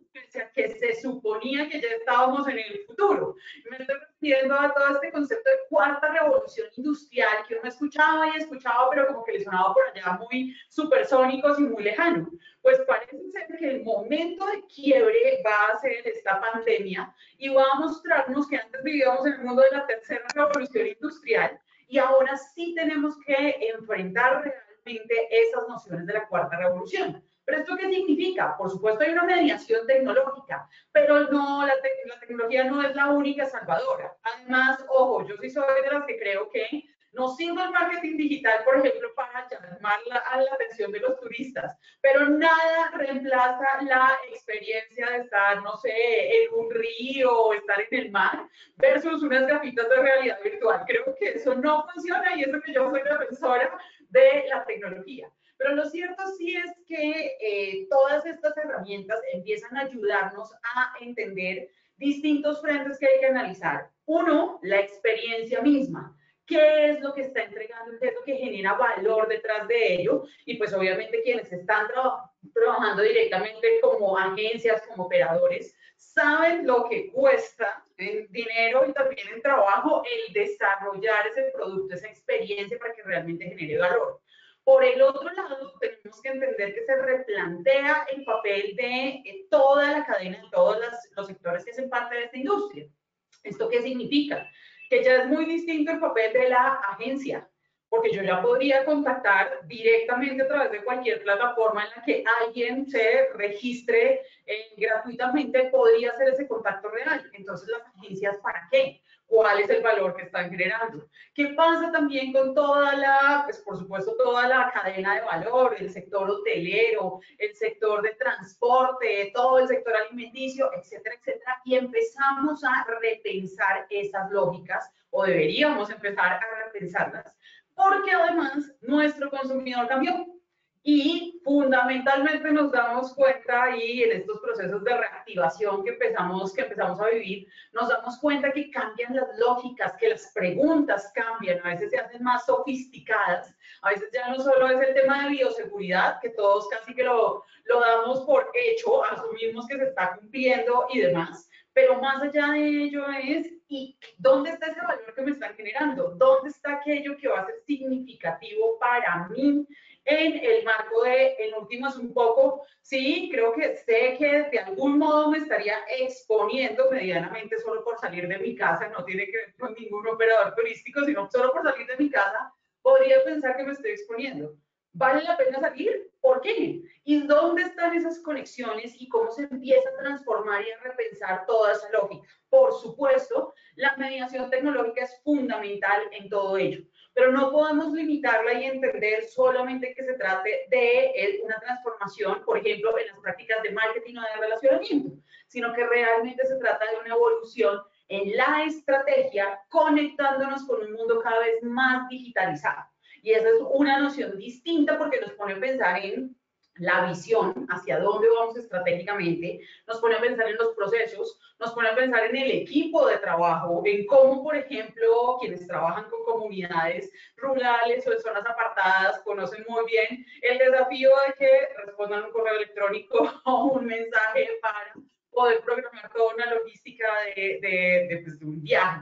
que se suponía que ya estábamos en el futuro. Me estoy refiriendo a todo este concepto de cuarta revolución industrial que uno escuchaba y escuchaba, pero como que le sonaba por allá muy supersónicos y muy lejano. Pues parece ser que el momento de quiebre va a ser esta pandemia y va a mostrarnos que antes vivíamos en el mundo de la tercera revolución industrial y ahora sí tenemos que enfrentar realmente esas nociones de la cuarta revolución. ¿Pero esto qué significa? Por supuesto hay una mediación tecnológica, pero no, la tecnología no es la única salvadora. Además, ojo, yo sí soy de las que creo que nos sirve el marketing digital, por ejemplo, para llamar a la atención de los turistas, pero nada reemplaza la experiencia de estar, no sé, en un río o estar en el mar versus unas gafitas de realidad virtual. Creo que eso no funciona y eso que yo soy defensora de la tecnología. Pero lo cierto sí es que todas estas herramientas empiezan a ayudarnos a entender distintos frentes que hay que analizar. Uno, la experiencia misma. ¿Qué es lo que está entregando? ¿Qué es lo que genera valor detrás de ello? Y pues obviamente quienes están trabajando directamente como agencias, como operadores, saben lo que cuesta en dinero y también en trabajo el desarrollar ese producto, esa experiencia para que realmente genere valor. Por el otro lado, tenemos que entender que se replantea el papel de toda la cadena, de todos los sectores que hacen parte de esta industria. ¿Esto qué significa? Que ya es muy distinto el papel de la agencia, porque yo ya podría contactar directamente a través de cualquier plataforma en la que alguien se registre gratuitamente, podría hacer ese contacto real. Entonces, ¿las agencias para qué? ¿Cuál es el valor que están generando? ¿Qué pasa también con toda la, pues por supuesto, toda la cadena de valor, el sector hotelero, el sector de transporte, todo el sector alimenticio, etcétera, etcétera? Y empezamos a repensar esas lógicas, o deberíamos empezar a repensarlas, porque además nuestro consumidor cambió. Y fundamentalmente nos damos cuenta ahí en estos procesos de reactivación que empezamos a vivir, nos damos cuenta que cambian las lógicas, que las preguntas cambian, a veces se hacen más sofisticadas, a veces ya no solo es el tema de bioseguridad, que todos casi que lo damos por hecho, asumimos que se está cumpliendo y demás, pero más allá de ello es, ¿y dónde está ese valor que me están generando? ¿Dónde está aquello que va a ser significativo para mí? En el marco de, en últimas, un poco, sí, creo que sé que de algún modo me estaría exponiendo medianamente solo por salir de mi casa, no tiene que ver con ningún operador turístico, sino solo por salir de mi casa, podría pensar que me estoy exponiendo. ¿Vale la pena salir? ¿Por qué? ¿Y dónde están esas conexiones y cómo se empieza a transformar y a repensar toda esa lógica? Por supuesto, la mediación tecnológica es fundamental en todo ello. pero no podemos limitarla y entender solamente que se trate de una transformación, por ejemplo, en las prácticas de marketing o de relacionamiento, sino que realmente se trata de una evolución en la estrategia, conectándonos con un mundo cada vez más digitalizado. Y esa es una noción distinta porque nos pone a pensar en la visión, hacia dónde vamos estratégicamente, nos pone a pensar en los procesos, nos pone a pensar en el equipo de trabajo, en cómo, por ejemplo, quienes trabajan con comunidades rurales o en zonas apartadas conocen muy bien el desafío de que respondan un correo electrónico o un mensaje para poder programar toda una logística de un viaje.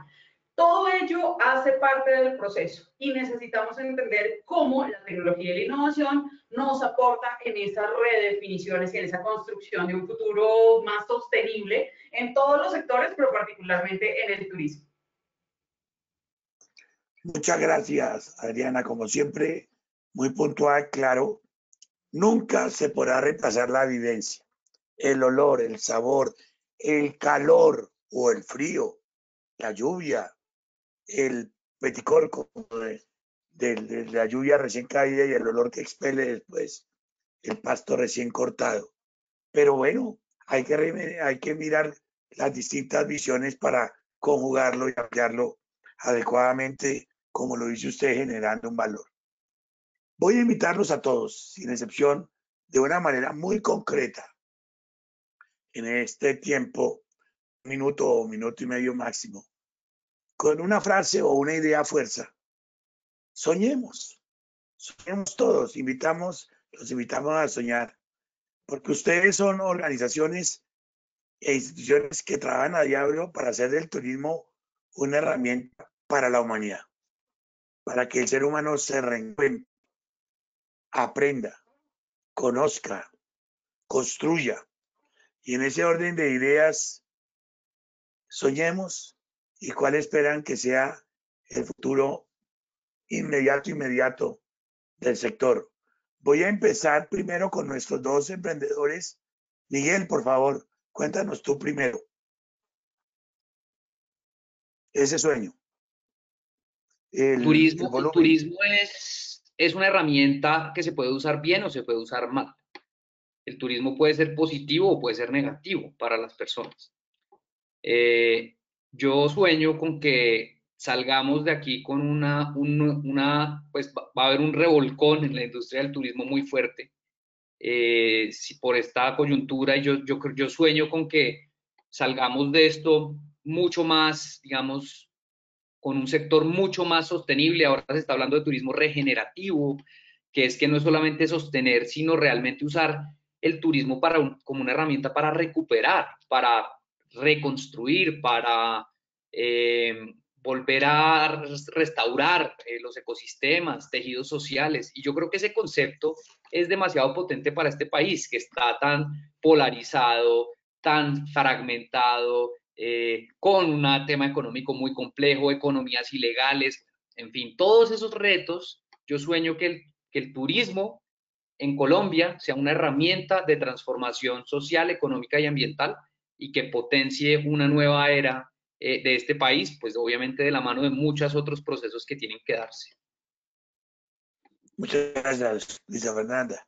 Todo ello hace parte del proceso y necesitamos entender cómo la tecnología y la innovación nos aporta en esas redefiniciones y en esa construcción de un futuro más sostenible en todos los sectores, pero particularmente en el turismo. Muchas gracias, Adriana. Como siempre, muy puntual, claro. Nunca se podrá reemplazar la vivencia, el olor, el sabor, el calor o el frío, la lluvia, el peticor de la lluvia recién caída y el olor que expele después, el pasto recién cortado. Pero bueno, hay que mirar las distintas visiones para conjugarlo y ampliarlo adecuadamente, como lo dice usted, generando un valor. Voy a invitarlos a todos, sin excepción, de una manera muy concreta, en este tiempo, un minuto o minuto y medio máximo, con una frase o una idea a fuerza. Soñemos todos, los invitamos a soñar, porque ustedes son organizaciones e instituciones que trabajan a diario para hacer del turismo una herramienta para la humanidad, para que el ser humano se reencuentre, aprenda, conozca, construya. Y en ese orden de ideas, soñemos y cuál esperan que sea el futuro inmediato del sector. Voy a empezar primero con nuestros dos emprendedores. Miguel, por favor, cuéntanos tú primero ese sueño. El turismo es una herramienta que se puede usar bien o se puede usar mal. El turismo puede ser positivo o puede ser negativo para las personas. Yo sueño con que salgamos de aquí con pues va a haber un revolcón en la industria del turismo muy fuerte. Si por esta coyuntura, yo sueño con que salgamos de esto mucho más, digamos, con un sector mucho más sostenible. Ahora se está hablando de turismo regenerativo, que es que no es solamente sostener, sino realmente usar el turismo como una herramienta para recuperar, para reconstruir, para volver a restaurar los ecosistemas, tejidos sociales. Y yo creo que ese concepto es demasiado potente para este país, que está tan polarizado, tan fragmentado, con un tema económico muy complejo, economías ilegales, en fin, todos esos retos. Yo sueño que el turismo en Colombia sea una herramienta de transformación social, económica y ambiental y que potencie una nueva era de este país, pues obviamente de la mano de muchos otros procesos que tienen que darse. Muchas gracias, Luisa Fernanda.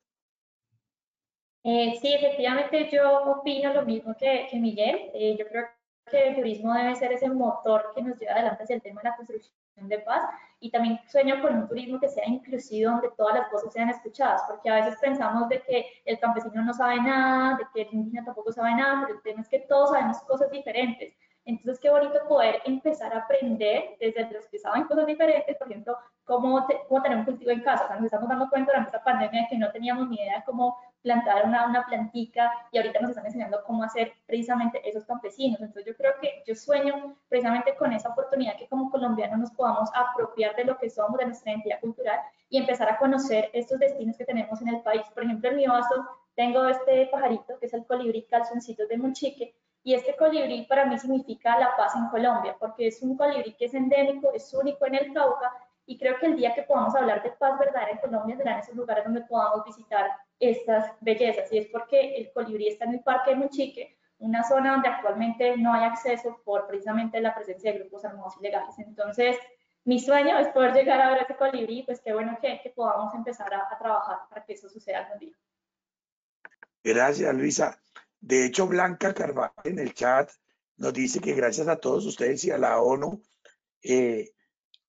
Sí, efectivamente yo opino lo mismo que Miguel. Yo creo que el turismo debe ser ese motor que nos lleva adelante hacia el tema de la construcción de paz, y también sueño con un turismo que sea inclusivo, donde todas las voces sean escuchadas, porque a veces pensamos de que el campesino no sabe nada, de que el indígena tampoco sabe nada, pero el tema es que todos sabemos cosas diferentes. Entonces, qué bonito poder empezar a aprender desde los que saben cosas diferentes, por ejemplo, cómo tener un cultivo en casa. O sea, nos estamos dando cuenta durante esta pandemia de que no teníamos ni idea de cómo plantar una plantica, y ahorita nos están enseñando cómo hacer precisamente esos campesinos. Entonces yo creo que yo sueño precisamente con esa oportunidad que como colombianos nos podamos apropiar de lo que somos, de nuestra identidad cultural, y empezar a conocer estos destinos que tenemos en el país. Por ejemplo, en mi vaso tengo este pajarito que es el colibrí calzoncitos de Monchique, y este colibrí para mí significa la paz en Colombia, porque es un colibrí que es endémico, es único en el Cauca, y creo que el día que podamos hablar de paz verdadera en Colombia serán esos lugares donde podamos visitar estas bellezas, y es porque el colibrí está en el Parque de Monchique, una zona donde actualmente no hay acceso por precisamente la presencia de grupos armados ilegales. Entonces, mi sueño es poder llegar a ver ese colibrí, pues qué bueno que podamos empezar a trabajar para que eso suceda algún día. Gracias, Luisa. De hecho, Blanca Carvajal en el chat nos dice que gracias a todos ustedes y a la ONU y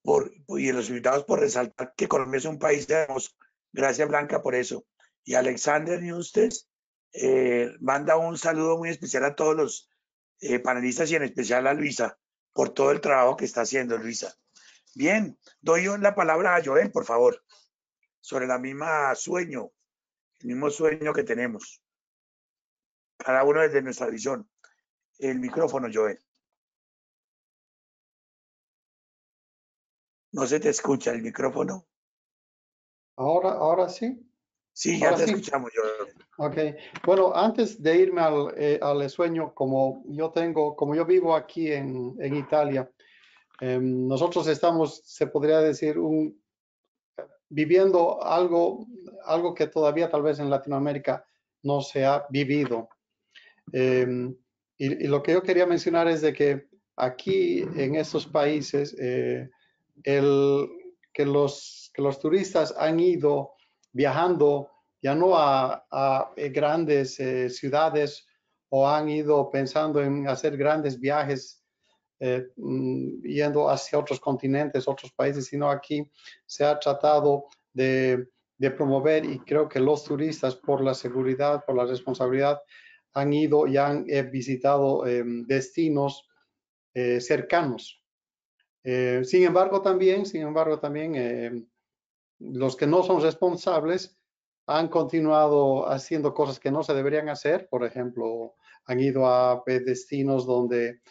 a los invitados por resaltar que Colombia es un país hermoso. Gracias, Blanca, por eso. Y Alexander Newstes manda un saludo muy especial a todos los panelistas y en especial a Luisa por todo el trabajo que está haciendo, Luisa. Bien, doy la palabra a Joel, por favor, sobre el mismo sueño que tenemos, cada uno desde nuestra visión. El micrófono, Joel. No se te escucha el micrófono. Ahora sí. Sí, ya Ahora te sí. escuchamos, Joel. Ok, bueno, antes de irme al sueño, como yo vivo aquí en Italia, nosotros estamos, se podría decir, viviendo algo que todavía tal vez en Latinoamérica no se ha vivido. Y lo que yo quería mencionar es de que aquí en estos países, que los turistas han ido viajando ya no a grandes ciudades o han ido pensando en hacer grandes viajes yendo hacia otros continentes, otros países, sino aquí se ha tratado de promover y creo que los turistas por la seguridad, por la responsabilidad, han ido y han visitado destinos cercanos. Sin embargo, también los que no son responsables han continuado haciendo cosas que no se deberían hacer. Por ejemplo, han ido a destinos donde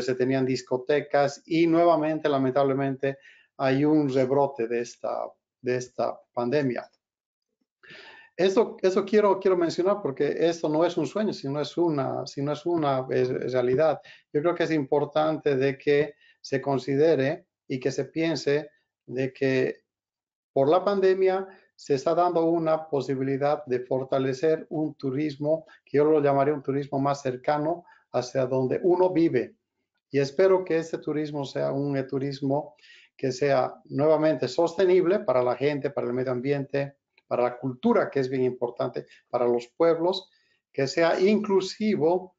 se tenían discotecas y nuevamente, lamentablemente, hay un rebrote de esta pandemia. Eso quiero mencionar porque esto no es un sueño, sino es una realidad. Yo creo que es importante de que se considere y que se piense de que por la pandemia se está dando una posibilidad de fortalecer un turismo, que yo lo llamaría un turismo más cercano hacia donde uno vive. Y espero que este turismo sea un turismo que sea nuevamente sostenible para la gente, para el medio ambiente, para la cultura, que es bien importante, para los pueblos, que sea inclusivo,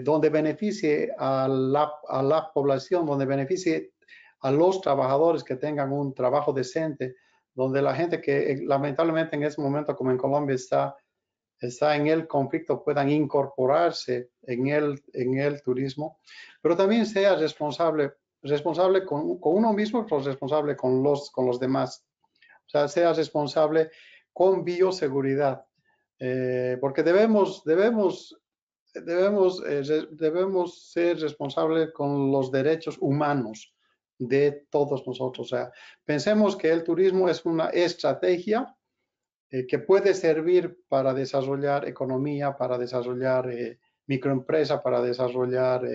donde beneficie a la población, donde beneficie a los trabajadores que tengan un trabajo decente, donde la gente que lamentablemente en este momento, como en Colombia, está en el conflicto, puedan incorporarse en el turismo, pero también sea responsable con uno mismo, pero responsable con los demás. O sea, sea responsable con bioseguridad, porque debemos ser responsables con los derechos humanos de todos nosotros. O sea, pensemos que el turismo es una estrategia que puede servir para desarrollar economía, para desarrollar microempresa, para desarrollar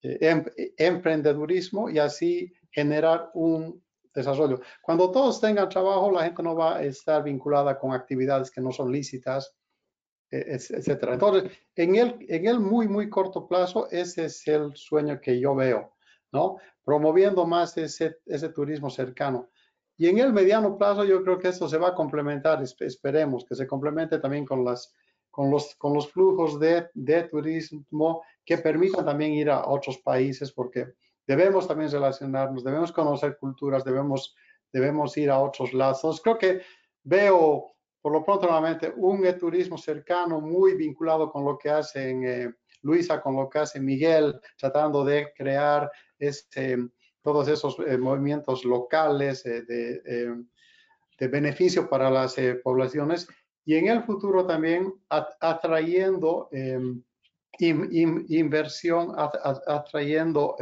emprendedurismo y así generar un desarrollo. Cuando todos tengan trabajo, la gente no va a estar vinculada con actividades que no son lícitas, etcétera. Entonces, en el muy, muy corto plazo, ese es el sueño que yo veo, ¿no? Promoviendo más ese turismo cercano. Y en el mediano plazo, yo creo que esto se va a complementar, esperemos que se complemente también con los flujos de turismo que permitan también ir a otros países, porque debemos también relacionarnos, debemos conocer culturas, debemos ir a otros lados. Creo que veo por lo pronto, nuevamente, un turismo cercano muy vinculado con lo que hacen Luisa, con lo que hace Miguel, tratando de crear todos esos movimientos locales de beneficio para las poblaciones y en el futuro también atrayendo inversión, atrayendo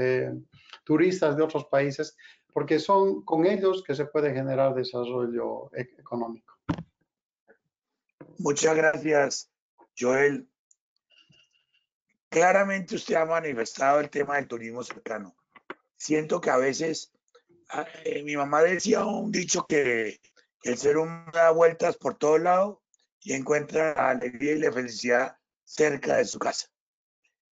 turistas de otros países, porque son con ellos que se puede generar desarrollo económico. Muchas gracias, Joel. Claramente usted ha manifestado el tema del turismo cercano. Siento que a veces, mi mamá decía un dicho que el ser humano da vueltas por todo lado y encuentra la alegría y la felicidad cerca de su casa.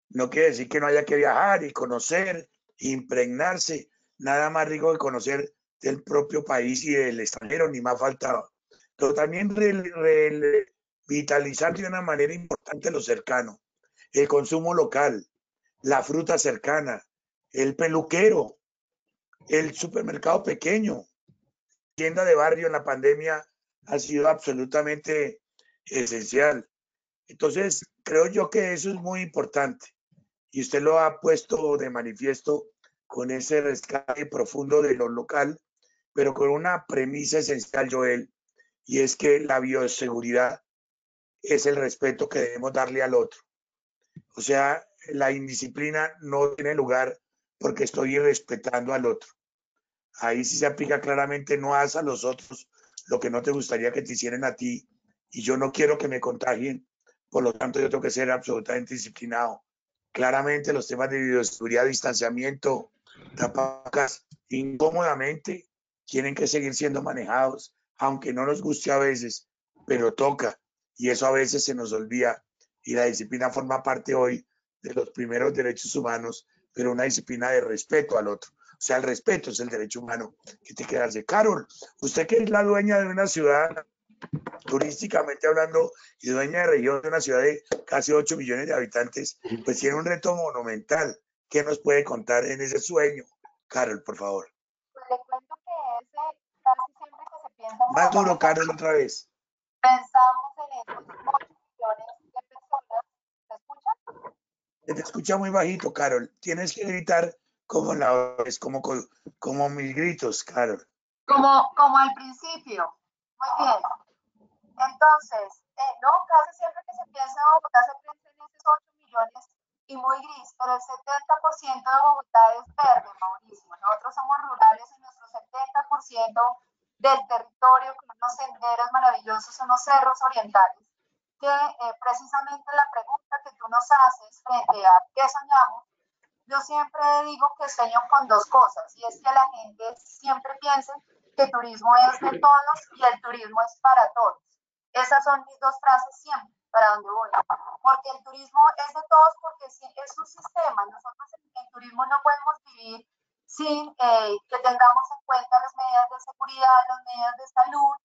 No quiere decir que no haya que viajar y conocer, impregnarse, nada más rico que conocer del propio país y del extranjero, ni más faltaba. Pero también revitalizar de una manera importante lo cercano, el consumo local, la fruta cercana, el peluquero, el supermercado pequeño, tienda de barrio en la pandemia ha sido absolutamente esencial. Entonces, creo yo que eso es muy importante y usted lo ha puesto de manifiesto con ese rescate profundo de lo local, pero con una premisa esencial, Joel, y es que la bioseguridad es el respeto que debemos darle al otro. O sea, la indisciplina no tiene lugar porque estoy irrespetando al otro. Ahí sí se aplica claramente, no haz a los otros lo que no te gustaría que te hicieran a ti y yo no quiero que me contagien, por lo tanto yo tengo que ser absolutamente disciplinado. Claramente los temas de bioseguridad, distanciamiento, tapabocas, incómodamente tienen que seguir siendo manejados, aunque no nos guste a veces, pero toca y eso a veces se nos olvida y la disciplina forma parte hoy de los primeros derechos humanos, pero una disciplina de respeto al otro. O sea, el respeto es el derecho humano que te quedarse. Carol, usted que es la dueña de una ciudad, turísticamente hablando, y dueña de región de una ciudad de casi 8 millones de habitantes, pues tiene un reto monumental. ¿Qué nos puede contar en ese sueño? Carol, por favor. Pues le cuento que ese, casi siempre que se piensa en Más duro, Bogotá, Carol, otra vez. pensamos en esos 8 millones de personas. ¿Se escucha? Se te escucha muy bajito, Carol. Tienes que gritar como como mis gritos, Carol. Como al principio. Muy bien. Entonces, no, casi siempre que se piensa en Bogotá se piensa en esos 8 millones y muy gris, pero el 70% de Bogotá es verde, Mauricio. Nosotros somos rurales y nuestro 70% del territorio con unos senderos maravillosos, unos cerros orientales, que precisamente la pregunta que tú nos haces frente a qué soñamos, yo siempre digo que sueño con dos cosas, y es que la gente siempre piense que el turismo es de todos y el turismo es para todos. Esas son mis dos frases siempre, para donde voy. Porque el turismo es de todos porque es un sistema. Nosotros en turismo no podemos vivir sin que tengamos en cuenta las medidas de seguridad, las medidas de salud,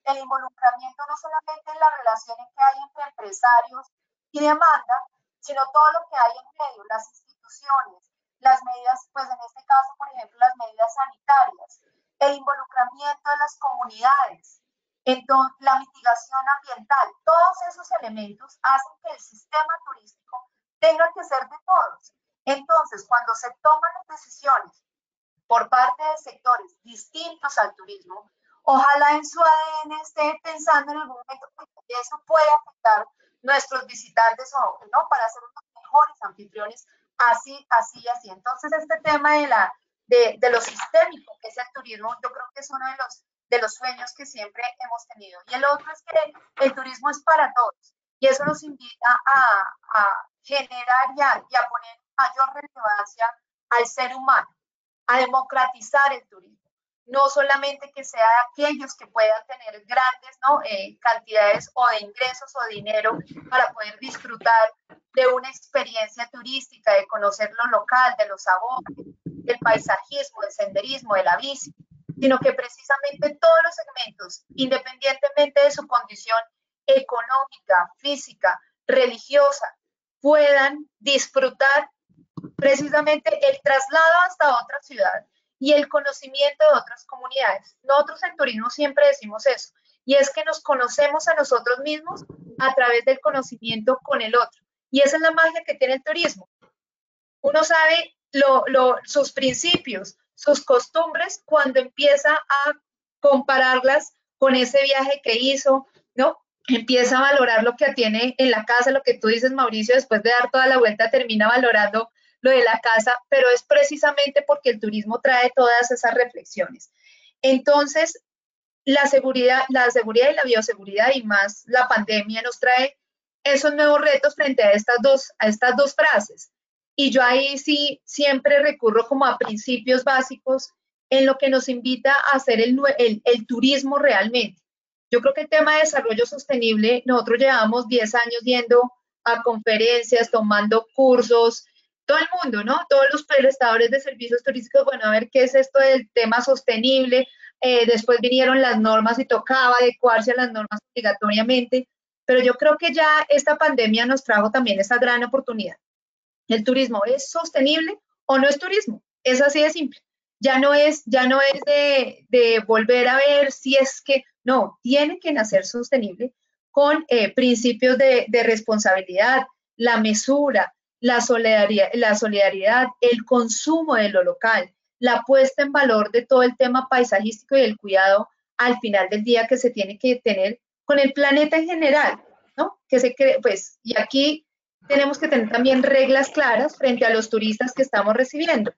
el involucramiento no solamente en la relación que hay entre empresarios y demanda, sino todo lo que hay en medio, las instituciones, las medidas, pues en este caso, por ejemplo, las medidas sanitarias, el involucramiento de las comunidades, entonces, la mitigación ambiental, todos esos elementos hacen que el sistema turístico tenga que ser de todos. Entonces, cuando se toman las decisiones por parte de sectores distintos al turismo, ojalá en su ADN esté pensando en algún momento que eso puede afectar nuestros visitantes o no, para ser unos mejores anfitriones, así. Entonces, este tema de lo sistémico que es el turismo, yo creo que es uno de los sueños que siempre hemos tenido. Y el otro es que el turismo es para todos y eso nos invita a generar y a poner mayor relevancia al ser humano, a democratizar el turismo. No solamente que sea aquellos que puedan tener grandes cantidades o de ingresos o dinero para poder disfrutar de una experiencia turística, de conocer lo local, de los sabores, del paisajismo, del senderismo, de la bici, sino que precisamente todos los segmentos, independientemente de su condición económica, física, religiosa, puedan disfrutar precisamente el traslado hasta otra ciudad y el conocimiento de otras comunidades. Nosotros en turismo siempre decimos eso, y es que nos conocemos a nosotros mismos a través del conocimiento con el otro. Y esa es la magia que tiene el turismo. Uno sabe sus principios, sus costumbres, cuando empieza a compararlas con ese viaje que hizo, ¿no? Empieza a valorar lo que tiene en la casa, lo que tú dices, Mauricio, después de dar toda la vuelta termina valorando lo de la casa, pero es precisamente porque el turismo trae todas esas reflexiones. Entonces, la seguridad y la bioseguridad y más la pandemia nos trae esos nuevos retos frente a estas dos frases. Y yo ahí sí siempre recurro como a principios básicos en lo que nos invita a hacer el turismo realmente. Yo creo que el tema de desarrollo sostenible, nosotros llevamos 10 años yendo a conferencias, tomando cursos, todo el mundo, ¿no? Todos los prestadores de servicios turísticos, bueno, a ver qué es esto del tema sostenible. Después vinieron las normas y tocaba adecuarse a las normas obligatoriamente, pero yo creo que ya esta pandemia nos trajo también esa gran oportunidad. ¿El turismo es sostenible o no es turismo? Es así de simple. Ya no es de volver a ver si es que, no, tiene que nacer sostenible con principios de responsabilidad, la mesura, la solidaridad, el consumo de lo local, la puesta en valor de todo el tema paisajístico y el cuidado al final del día que se tiene que tener con el planeta en general, ¿no? Que se cree, pues, y aquí tenemos que tener también reglas claras frente a los turistas que estamos recibiendo.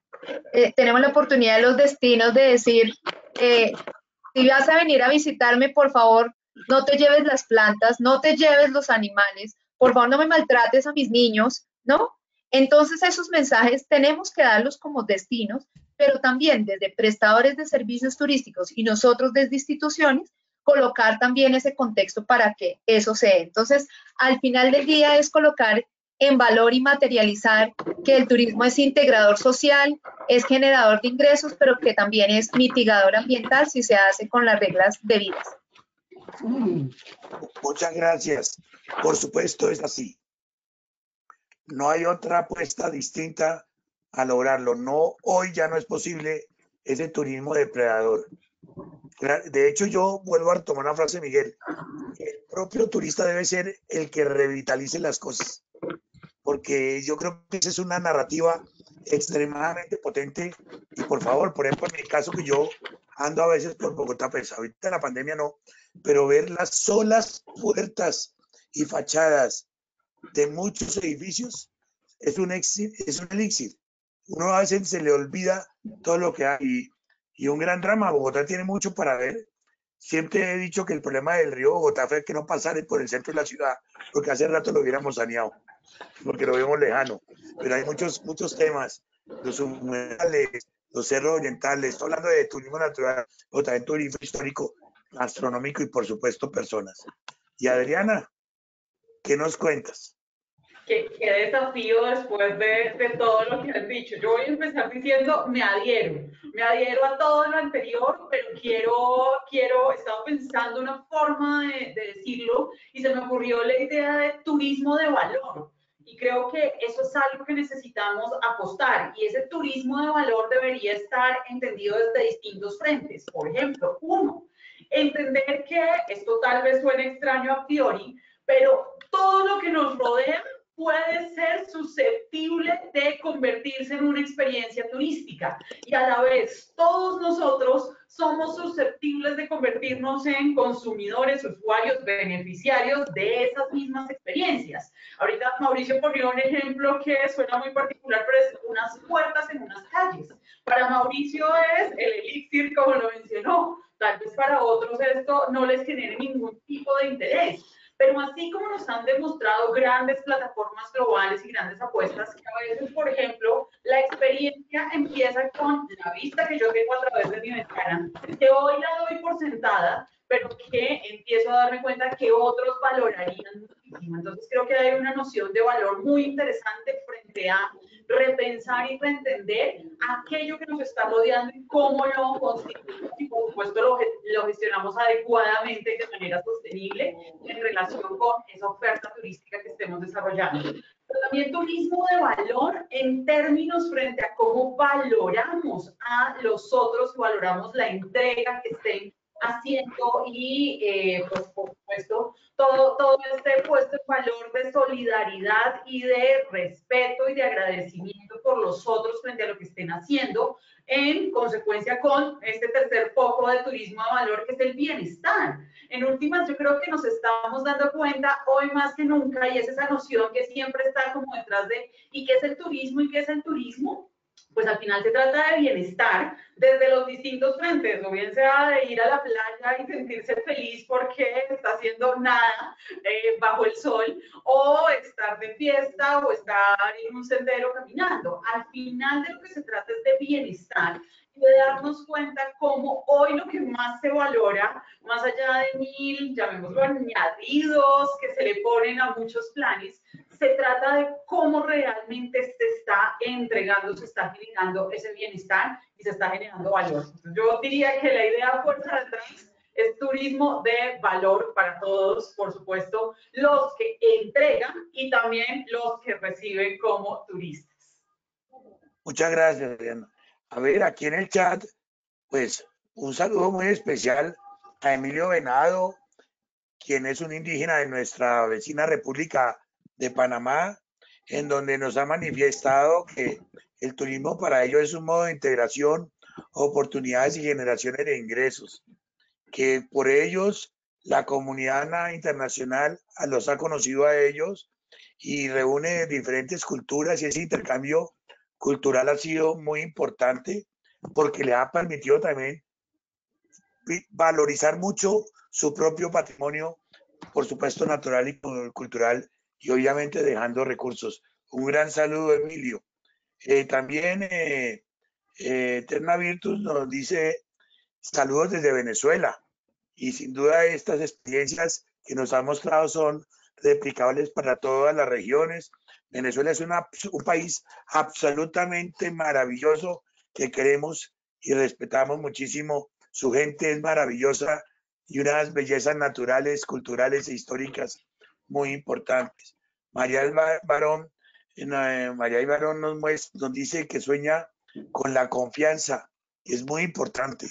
Tenemos la oportunidad de los destinos de decir, si vas a venir a visitarme, por favor, no te lleves las plantas, no te lleves los animales, por favor no me maltrates a mis niños, ¿no? Entonces esos mensajes tenemos que darlos como destinos, pero también desde prestadores de servicios turísticos y nosotros desde instituciones, colocar también ese contexto para que eso se dé. Entonces, al final del día es colocar en valor y materializar que el turismo es integrador social, es generador de ingresos, pero que también es mitigador ambiental si se hace con las reglas debidas. Muchas gracias. Por supuesto, es así. No hay otra apuesta distinta a lograrlo. No, hoy ya no es posible ese turismo depredador. De hecho, yo vuelvo a tomar una frase de Miguel. El propio turista debe ser el que revitalice las cosas, porque yo creo que esa es una narrativa extremadamente potente. Y por favor, por ejemplo, en mi caso, que yo ando a veces por Bogotá, pues ahorita en la pandemia no, pero ver las solas puertas y fachadas de muchos edificios es un elixir. Uno a veces se le olvida todo lo que hay. Y un gran drama. Bogotá tiene mucho para ver. Siempre he dicho que el problema del río Bogotá fue que no pasara por el centro de la ciudad, porque hace rato lo hubiéramos saneado, porque lo vemos lejano. Pero hay muchos temas, los humedales, los cerros orientales, estoy hablando de turismo natural, pero también turismo histórico, gastronómico y por supuesto personas. Y Adriana, ¿qué nos cuentas? Qué desafío después de todo lo que has dicho. Yo voy a empezar diciendo, me adhiero a todo lo anterior, pero estaba pensando una forma de decirlo y se me ocurrió la idea de turismo de valor. Y creo que eso es algo que necesitamos apostar. Y ese turismo de valor debería estar entendido desde distintos frentes. Por ejemplo, uno, entender que esto tal vez suene extraño a priori, pero todo lo que nos rodea puede ser susceptible de convertirse en una experiencia turística y a la vez todos nosotros somos susceptibles de convertirnos en consumidores, usuarios, beneficiarios de esas mismas experiencias. Ahorita Mauricio ponió un ejemplo que suena muy particular, pero es unas puertas en unas calles. Para Mauricio es el elixir, como lo mencionó. Tal vez para otros esto no les genere ningún tipo de interés. Pero así como nos han demostrado grandes plataformas globales y grandes apuestas, que a veces, por ejemplo, la experiencia empieza con la vista que yo tengo a través de mi ventana, que hoy la doy por sentada, pero que empiezo a darme cuenta que otros valorarían muchísimo. Entonces creo que hay una noción de valor muy interesante frente a repensar y reentender aquello que nos está rodeando y cómo lo constituimos y por supuesto lo gestionamos adecuadamente de manera sostenible en relación con esa oferta turística que estemos desarrollando. Pero también turismo de valor en términos frente a cómo valoramos a los otros, valoramos la entrega que estén haciendo y, pues, por supuesto, todo este puesto en valor de solidaridad y de respeto y de agradecimiento por los otros frente a lo que estén haciendo, en consecuencia con este tercer foco de turismo de valor, que es el bienestar. En últimas, yo creo que nos estamos dando cuenta hoy más que nunca, y es esa noción que siempre está como detrás de, ¿y qué es el turismo y qué es el turismo? Pues al final se trata de bienestar desde los distintos frentes, o bien sea de ir a la playa y sentirse feliz porque está haciendo nada bajo el sol, o estar de fiesta, o estar en un sendero caminando. Al final de lo que se trata es de bienestar y de darnos cuenta cómo hoy lo que más se valora, más allá de 1000, llamémoslo, añadidos que se le ponen a muchos planes, se trata de cómo realmente se está entregando, se está generando ese bienestar y se está generando valor. Yo diría que la idea fuerza detrás es turismo de valor para todos, por supuesto, los que entregan y también los que reciben como turistas. Muchas gracias, Diana. A ver, aquí en el chat, pues un saludo muy especial a Emilio Venado, quien es un indígena de nuestra vecina República de Panamá, en donde nos ha manifestado que el turismo para ellos es un modo de integración, oportunidades y generaciones de ingresos, que por ellos la comunidad internacional los ha conocido a ellos y reúne diferentes culturas, y ese intercambio cultural ha sido muy importante porque le ha permitido también valorizar mucho su propio patrimonio, por supuesto natural y cultural, y obviamente dejando recursos. Un gran saludo, Emilio. También Eterna Virtus nos dice saludos desde Venezuela, y sin duda estas experiencias que nos han mostrado son replicables para todas las regiones. Venezuela es un país absolutamente maravilloso que queremos y respetamos muchísimo. Su gente es maravillosa y unas bellezas naturales, culturales e históricas muy importantes. María Barón nos dice que sueña con la confianza, que es muy importante,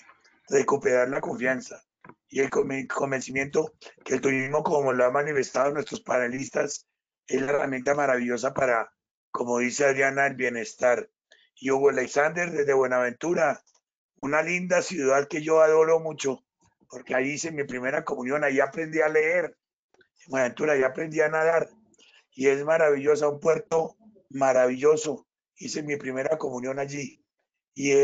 recuperar la confianza y el convencimiento que el turismo, como lo han manifestado nuestros panelistas, es la herramienta maravillosa para, como dice Adriana, el bienestar. Y Hugo Alexander desde Buenaventura, una linda ciudad que yo adoro mucho, porque ahí hice mi primera comunión, ahí aprendí a leer, en Buenaventura, ahí aprendí a nadar, y es maravillosa, un puerto maravilloso, hice mi primera comunión allí, y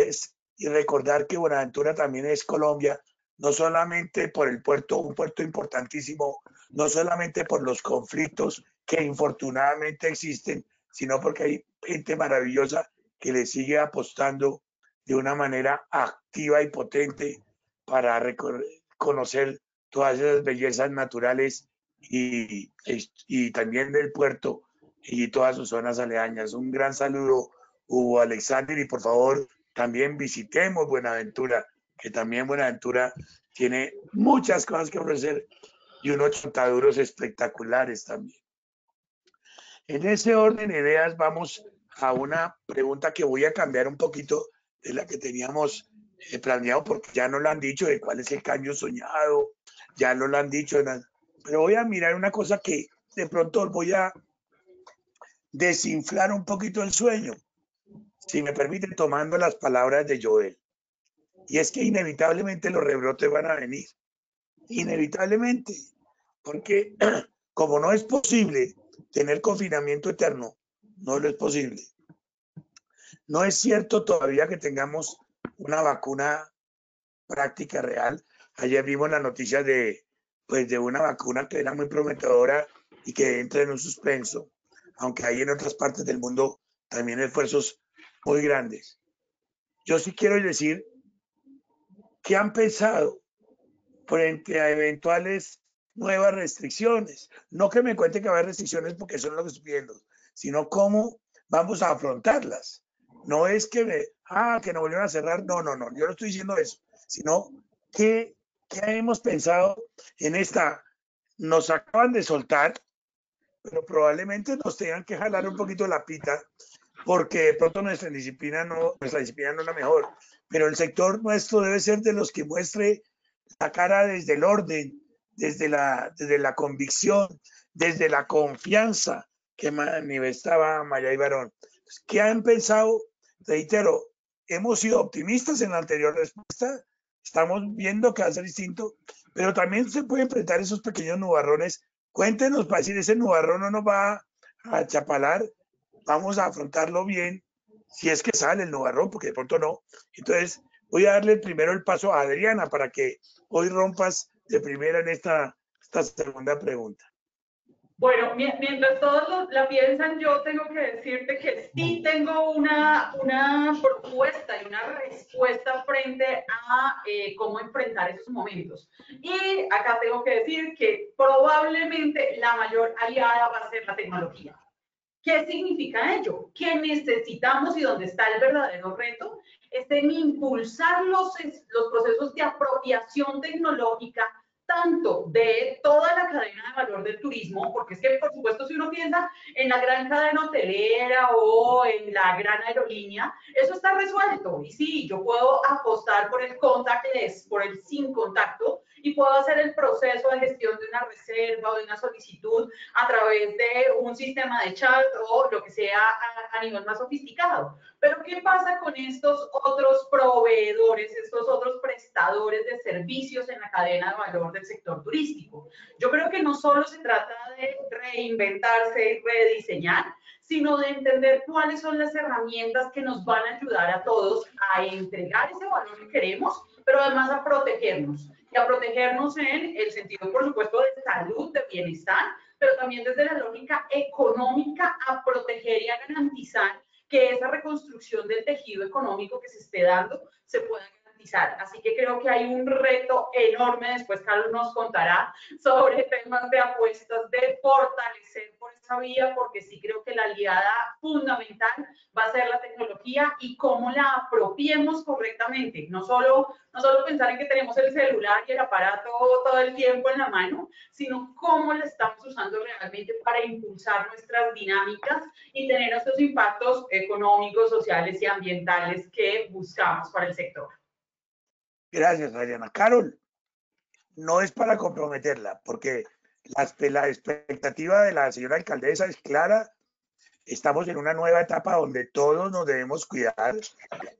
recordar que Buenaventura también es Colombia, no solamente por el puerto, un puerto importantísimo, no solamente por los conflictos que infortunadamente existen, sino porque hay gente maravillosa que le sigue apostando de una manera activa y potente para conocer todas esas bellezas naturales y también del puerto y todas sus zonas aledañas. Un gran saludo, Hugo Alexander, y por favor también visitemos Buenaventura, que también Buenaventura tiene muchas cosas que ofrecer y unos chotaduros espectaculares también. En ese orden de ideas vamos a una pregunta que voy a cambiar un poquito de la que teníamos planeado, porque ya no lo han dicho de cuál es el cambio soñado, ya no lo han dicho, pero voy a mirar una cosa que de pronto voy a desinflar un poquito el sueño, si me permite, tomando las palabras de Joel. Y es que inevitablemente los rebrotes van a venir, inevitablemente, porque como no es posible tener confinamiento eterno, no lo es posible. No es cierto todavía que tengamos una vacuna práctica real. Ayer vimos la noticia de una vacuna que era muy prometedora y que entra en un suspenso, aunque hay en otras partes del mundo también esfuerzos muy grandes. Yo sí quiero decir que han pensado frente a eventuales nuevas restricciones. No que me cuente que va a haber restricciones porque eso no es lo que estoy viendo, sino cómo vamos a afrontarlas. No es que que nos volvieron a cerrar, no, yo no estoy diciendo eso, sino que hemos pensado en esta, nos acaban de soltar, pero probablemente nos tengan que jalar un poquito la pita, porque de pronto nuestra disciplina no es la mejor, pero el sector nuestro debe ser de los que muestre la cara desde el orden, desde la convicción, desde la confianza que manifestaba Mayay Barón. ¿Qué han pensado? Reitero, hemos sido optimistas en la anterior respuesta, estamos viendo que va a ser distinto, pero también se pueden enfrentar esos pequeños nubarrones. Cuéntenos para decir, ese nubarrón no nos va a chapalar, vamos a afrontarlo bien, si es que sale el nubarrón, porque de pronto no. Entonces, voy a darle primero el paso a Adriana para que hoy rompas de primera en esta segunda pregunta. Bueno, mientras todos la piensan, yo tengo que decirte que sí tengo una propuesta y una respuesta frente a cómo enfrentar esos momentos. Y acá tengo que decir que probablemente la mayor aliada va a ser la tecnología. ¿Qué significa ello? Que necesitamos, y donde está el verdadero reto, es en impulsar los procesos de apropiación tecnológica, tanto de toda la cadena de valor del turismo, porque es que, por supuesto, si uno piensa en la gran cadena hotelera o en la gran aerolínea, eso está resuelto. Y sí, yo puedo apostar por el contactless, por el sin contacto, y puedo hacer el proceso de gestión de una reserva o de una solicitud a través de un sistema de chat o lo que sea a nivel más sofisticado. Pero ¿qué pasa con estos otros proveedores, estos otros prestadores de servicios en la cadena de valor del sector turístico? Yo creo que no solo se trata de reinventarse y rediseñar, sino de entender cuáles son las herramientas que nos van a ayudar a todos a entregar ese valor que queremos, pero además a protegernos. Y a protegernos en el sentido, por supuesto, de salud, de bienestar, pero también desde la lógica económica a proteger y a garantizar que esa reconstrucción del tejido económico que se esté dando se pueda garantizar. Así que creo que hay un reto enorme, después Carlos nos contará sobre temas de apuestas, de fortalecer por esa vía, porque sí creo que la aliada fundamental va a ser la tecnología y cómo la apropiemos correctamente. No solo pensar en que tenemos el celular y el aparato todo el tiempo en la mano, sino cómo la estamos usando realmente para impulsar nuestras dinámicas y tener estos impactos económicos, sociales y ambientales que buscamos para el sector. Gracias, Adriana. Carol, no es para comprometerla, porque la expectativa de la señora alcaldesa es clara. Estamos en una nueva etapa donde todos nos debemos cuidar.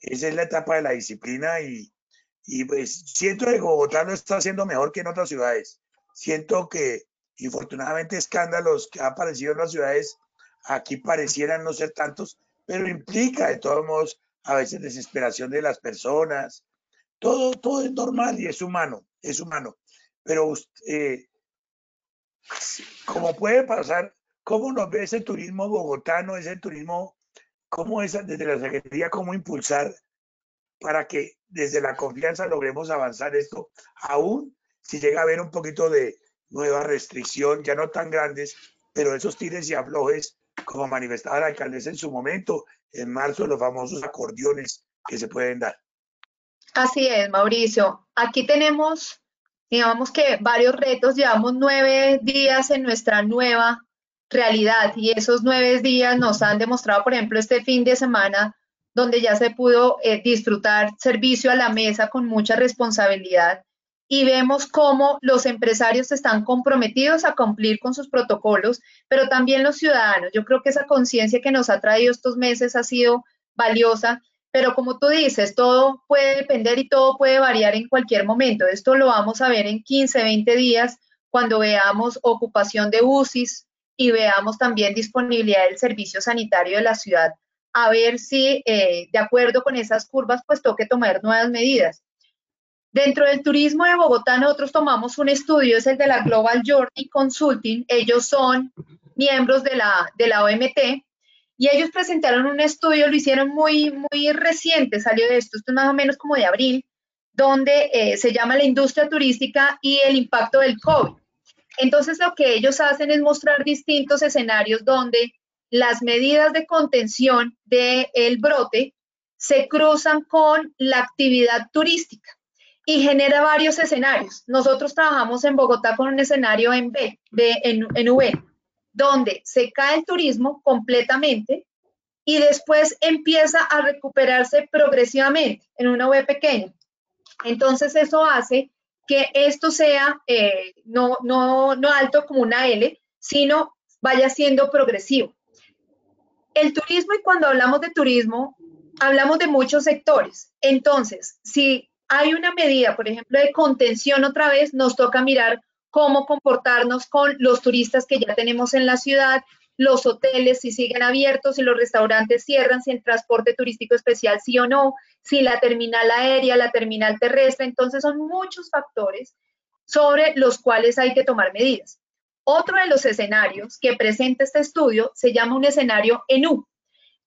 Esa es la etapa de la disciplina y pues siento que Bogotá lo está haciendo mejor que en otras ciudades. Siento que, infortunadamente, escándalos que han aparecido en las ciudades aquí parecieran no ser tantos, pero implica de todos modos a veces desesperación de las personas. Todo es normal y es humano, pero como puede pasar, ¿cómo nos ve ese turismo bogotano, ese turismo, cómo es desde la Secretaría, cómo impulsar para que desde la confianza logremos avanzar esto, aún si llega a haber un poquito de nueva restricción, ya no tan grandes, pero esos tires y aflojes, como manifestaba la alcaldesa en su momento, en marzo, los famosos acordeones que se pueden dar? Así es, Mauricio. Aquí tenemos, digamos que varios retos. Llevamos 9 días en nuestra nueva realidad y esos 9 días nos han demostrado, por ejemplo, este fin de semana, donde ya se pudo disfrutar servicio a la mesa con mucha responsabilidad y vemos cómo los empresarios están comprometidos a cumplir con sus protocolos, pero también los ciudadanos. Yo creo que esa conciencia que nos ha traído estos meses ha sido valiosa. Pero como tú dices, todo puede depender y todo puede variar en cualquier momento. Esto lo vamos a ver en 15, 20 días cuando veamos ocupación de UCIs y veamos también disponibilidad del servicio sanitario de la ciudad. A ver si, de acuerdo con esas curvas, pues toque tomar nuevas medidas. Dentro del turismo de Bogotá, nosotros tomamos un estudio, es el de la Global Journey Consulting. Ellos son miembros de la OMT. Y ellos presentaron un estudio, lo hicieron muy reciente, salió de esto es más o menos como de abril, donde se llama la industria turística y el impacto del COVID. Entonces, lo que ellos hacen es mostrar distintos escenarios donde las medidas de contención del brote se cruzan con la actividad turística y genera varios escenarios. Nosotros trabajamos en Bogotá con un escenario en V, donde se cae el turismo completamente y después empieza a recuperarse progresivamente en una V pequeña. Entonces eso hace que esto sea no alto como una L, sino vaya siendo progresivo. El turismo, y cuando hablamos de turismo, hablamos de muchos sectores. Entonces, si hay una medida, por ejemplo, de contención otra vez, nos toca mirar cómo comportarnos con los turistas que ya tenemos en la ciudad, los hoteles si siguen abiertos, si los restaurantes cierran, si el transporte turístico especial sí o no, si la terminal aérea, la terminal terrestre. Entonces son muchos factores sobre los cuales hay que tomar medidas. Otro de los escenarios que presenta este estudio se llama un escenario en U.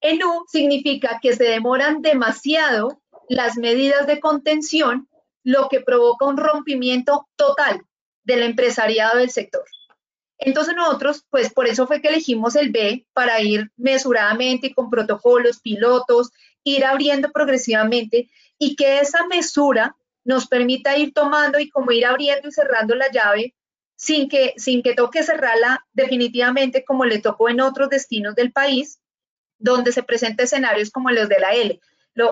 En U significa que se demoran demasiado las medidas de contención, lo que provoca un rompimiento total del empresariado del sector. Entonces nosotros, pues por eso fue que elegimos el B, para ir mesuradamente y con protocolos, pilotos, ir abriendo progresivamente y que esa mesura nos permita ir tomando y como ir abriendo y cerrando la llave sin que toque cerrarla definitivamente como le tocó en otros destinos del país, donde se presentan escenarios como los de la L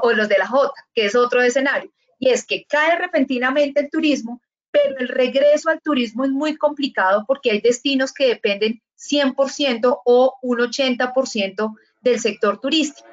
o los de la J, que es otro escenario. Y es que cae repentinamente el turismo, pero el regreso al turismo es muy complicado porque hay destinos que dependen 100% o un 80% del sector turístico.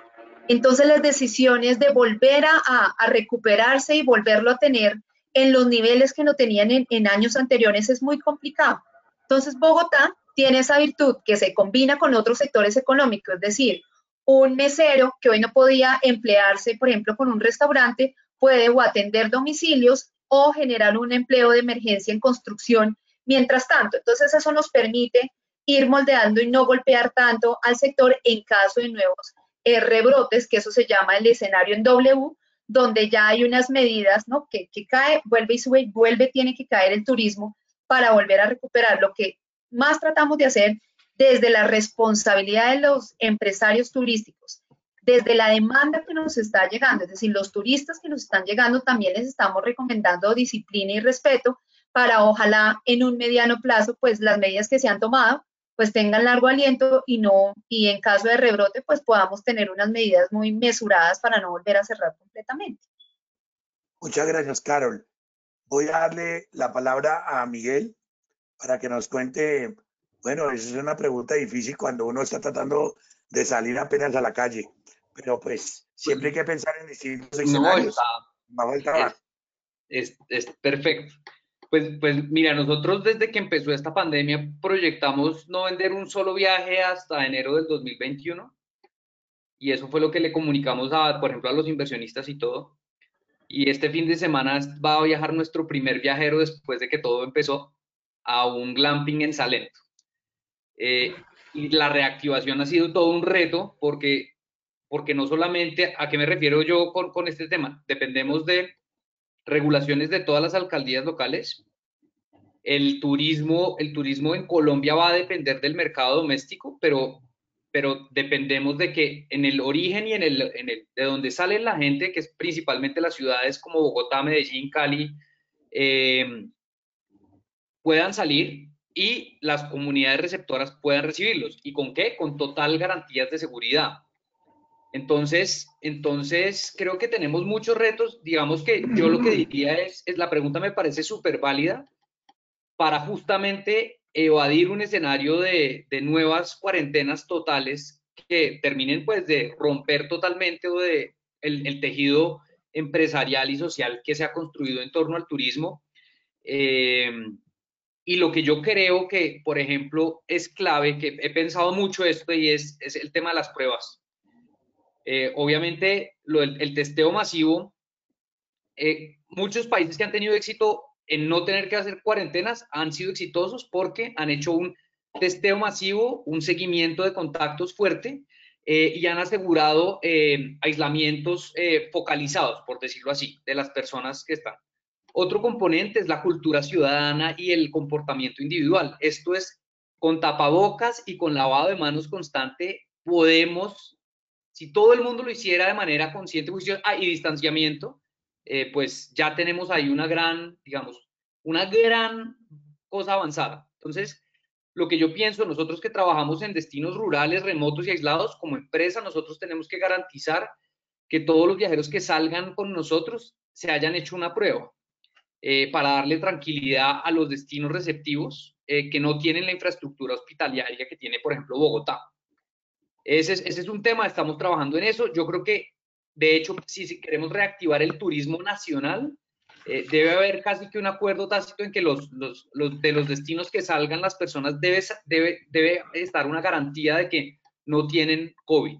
Entonces las decisiones de volver a recuperarse y volverlo a tener en los niveles que no tenían en años anteriores es muy complicado. Entonces Bogotá tiene esa virtud que se combina con otros sectores económicos, es decir, un mesero que hoy no podía emplearse, por ejemplo, con un restaurante, puede o atender domicilios o generar un empleo de emergencia en construcción mientras tanto. Entonces eso nos permite ir moldeando y no golpear tanto al sector en caso de nuevos rebrotes, que eso se llama el escenario en W, donde ya hay unas medidas, ¿no? Que cae, vuelve y sube, vuelve, tiene que caer el turismo para volver a recuperar. Lo que más tratamos de hacer desde la responsabilidad de los empresarios turísticos, desde la demanda que nos está llegando, es decir, los turistas que nos están llegando, también les estamos recomendando disciplina y respeto para ojalá en un mediano plazo, pues las medidas que se han tomado, pues tengan largo aliento y en caso de rebrote, pues podamos tener unas medidas muy mesuradas para no volver a cerrar completamente. Muchas gracias, Carol. Voy a darle la palabra a Miguel para que nos cuente. Bueno, esa es una pregunta difícil cuando uno está tratando de salir apenas a la calle, pero pues siempre hay que pensar en distintos escenarios. Es perfecto. Pues mira, nosotros desde que empezó esta pandemia proyectamos no vender un solo viaje hasta enero del 2021 y eso fue lo que le comunicamos por ejemplo, a los inversionistas y todo. Y este fin de semana va a viajar nuestro primer viajero después de que todo empezó a un glamping en Salento. Y la reactivación ha sido todo un reto porque no solamente, ¿a qué me refiero yo con este tema? Dependemos de regulaciones de todas las alcaldías locales. El turismo en Colombia va a depender del mercado doméstico, pero dependemos de que en el origen y de donde sale la gente, que es principalmente las ciudades como Bogotá, Medellín, Cali, puedan salir y las comunidades receptoras puedan recibirlos. ¿Y con qué? Con total garantías de seguridad. Entonces creo que tenemos muchos retos. Digamos que yo lo que diría es la pregunta me parece súper válida para justamente evadir un escenario de nuevas cuarentenas totales que terminen pues de romper totalmente o de el tejido empresarial y social que se ha construido en torno al turismo. Y lo que yo creo que, por ejemplo, es clave, que he pensado mucho esto y es el tema de las pruebas. Obviamente, el testeo masivo, muchos países que han tenido éxito en no tener que hacer cuarentenas han sido exitosos porque han hecho un testeo masivo, un seguimiento de contactos fuerte y han asegurado aislamientos focalizados, por decirlo así, de las personas que están. Otro componente es la cultura ciudadana y el comportamiento individual. Esto es, con tapabocas y con lavado de manos constante, podemos, si todo el mundo lo hiciera de manera consciente y distanciamiento, pues ya tenemos ahí una gran cosa avanzada. Entonces, lo que yo pienso, nosotros que trabajamos en destinos rurales, remotos y aislados, como empresa, nosotros tenemos que garantizar que todos los viajeros que salgan con nosotros se hayan hecho una prueba. Para darle tranquilidad a los destinos receptivos que no tienen la infraestructura hospitalaria que tiene, por ejemplo, Bogotá. Ese es un tema, estamos trabajando en eso. Yo creo que, de hecho, si queremos reactivar el turismo nacional, debe haber casi que un acuerdo tácito en que de los destinos que salgan las personas debe estar una garantía de que no tienen COVID,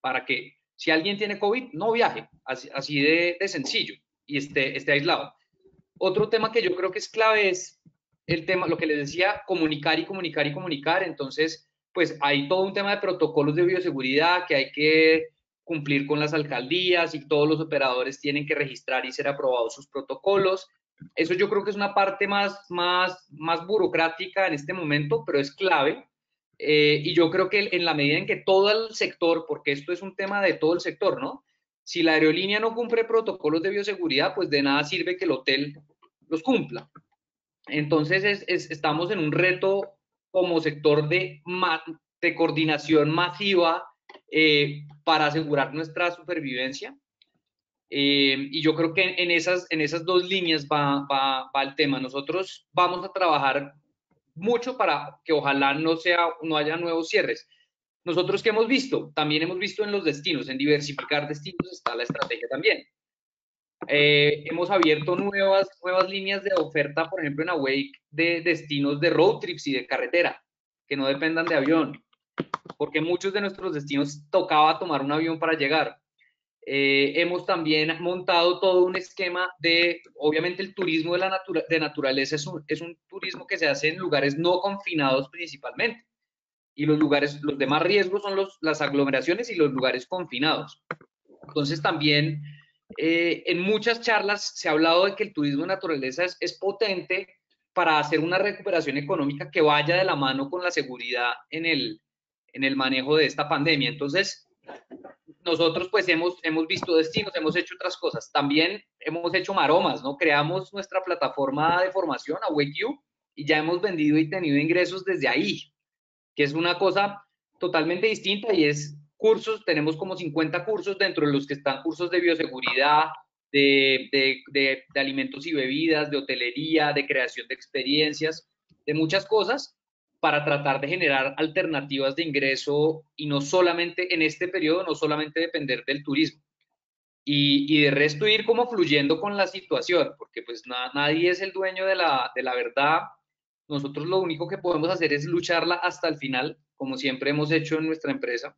para que si alguien tiene COVID, no viaje, así de sencillo, y esté aislado. Otro tema que yo creo que es clave es el tema, lo que les decía, comunicar y comunicar y comunicar. Entonces, pues hay todo un tema de protocolos de bioseguridad que hay que cumplir con las alcaldías y todos los operadores tienen que registrar y ser aprobados sus protocolos. Eso yo creo que es una parte más burocrática en este momento, pero es clave. Y yo creo que en la medida en que todo el sector, porque esto es un tema de todo el sector, ¿no? Si la aerolínea no cumple protocolos de bioseguridad, pues de nada sirve que el hotel los cumpla. Entonces estamos en un reto como sector de coordinación masiva para asegurar nuestra supervivencia. Y yo creo que en esas dos líneas va el tema. Nosotros vamos a trabajar mucho para que ojalá no haya nuevos cierres. Nosotros, ¿qué hemos visto? También hemos visto en los destinos, en diversificar destinos está la estrategia también. Hemos abierto nuevas líneas de oferta, por ejemplo, en Awake, de destinos de road trips y de carretera, que no dependan de avión, porque muchos de nuestros destinos tocaba tomar un avión para llegar. Hemos también montado todo un esquema de, obviamente el turismo de naturaleza es un turismo que se hace en lugares no confinados principalmente, y los de más riesgo son las aglomeraciones y los lugares confinados. Entonces también en muchas charlas se ha hablado de que el turismo de naturaleza es potente para hacer una recuperación económica que vaya de la mano con la seguridad en el manejo de esta pandemia. Entonces, nosotros pues hemos visto destinos, hemos hecho otras cosas. También hemos hecho maromas, ¿no? Creamos nuestra plataforma de formación, AwakeU, y ya hemos vendido y tenido ingresos desde ahí, que es una cosa totalmente distinta y es cursos, tenemos como 50 cursos dentro de los que están cursos de bioseguridad, de alimentos y bebidas, de hotelería, de creación de experiencias, de muchas cosas para tratar de generar alternativas de ingreso y no solamente en este periodo, no solamente depender del turismo. Y de resto ir como fluyendo con la situación, porque pues nadie es el dueño de la verdad. Nosotros lo único que podemos hacer es lucharla hasta el final, como siempre hemos hecho en nuestra empresa.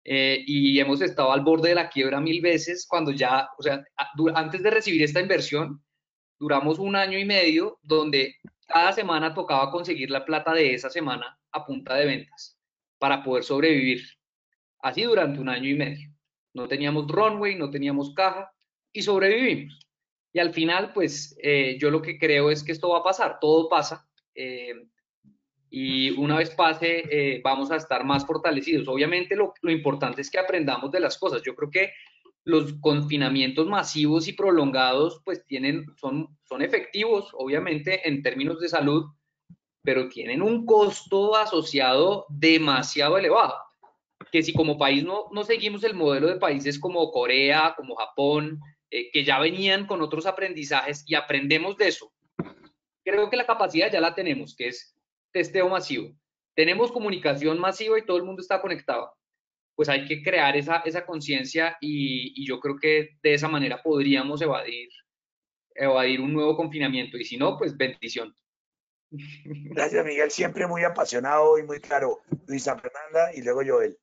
Y hemos estado al borde de la quiebra 1000 veces cuando ya, o sea, antes de recibir esta inversión, duramos 1 año y medio donde cada semana tocaba conseguir la plata de esa semana a punta de ventas para poder sobrevivir. Así durante 1 año y medio. No teníamos runway, no teníamos caja y sobrevivimos. Y al final, pues yo lo que creo es que esto va a pasar, todo pasa. Y una vez pase, vamos a estar más fortalecidos. Obviamente lo importante es que aprendamos de las cosas. Yo creo que los confinamientos masivos y prolongados pues son efectivos, obviamente, en términos de salud, pero tienen un costo asociado demasiado elevado, que si como país no seguimos el modelo de países como Corea, como Japón, que ya venían con otros aprendizajes y aprendemos de eso, creo que la capacidad ya la tenemos, que es testeo masivo. Tenemos comunicación masiva y todo el mundo está conectado. Pues hay que crear esa conciencia y yo creo que de esa manera podríamos evadir un nuevo confinamiento y si no, pues bendición. Gracias, Miguel, siempre muy apasionado y muy claro. Luisa Fernanda y luego Joel.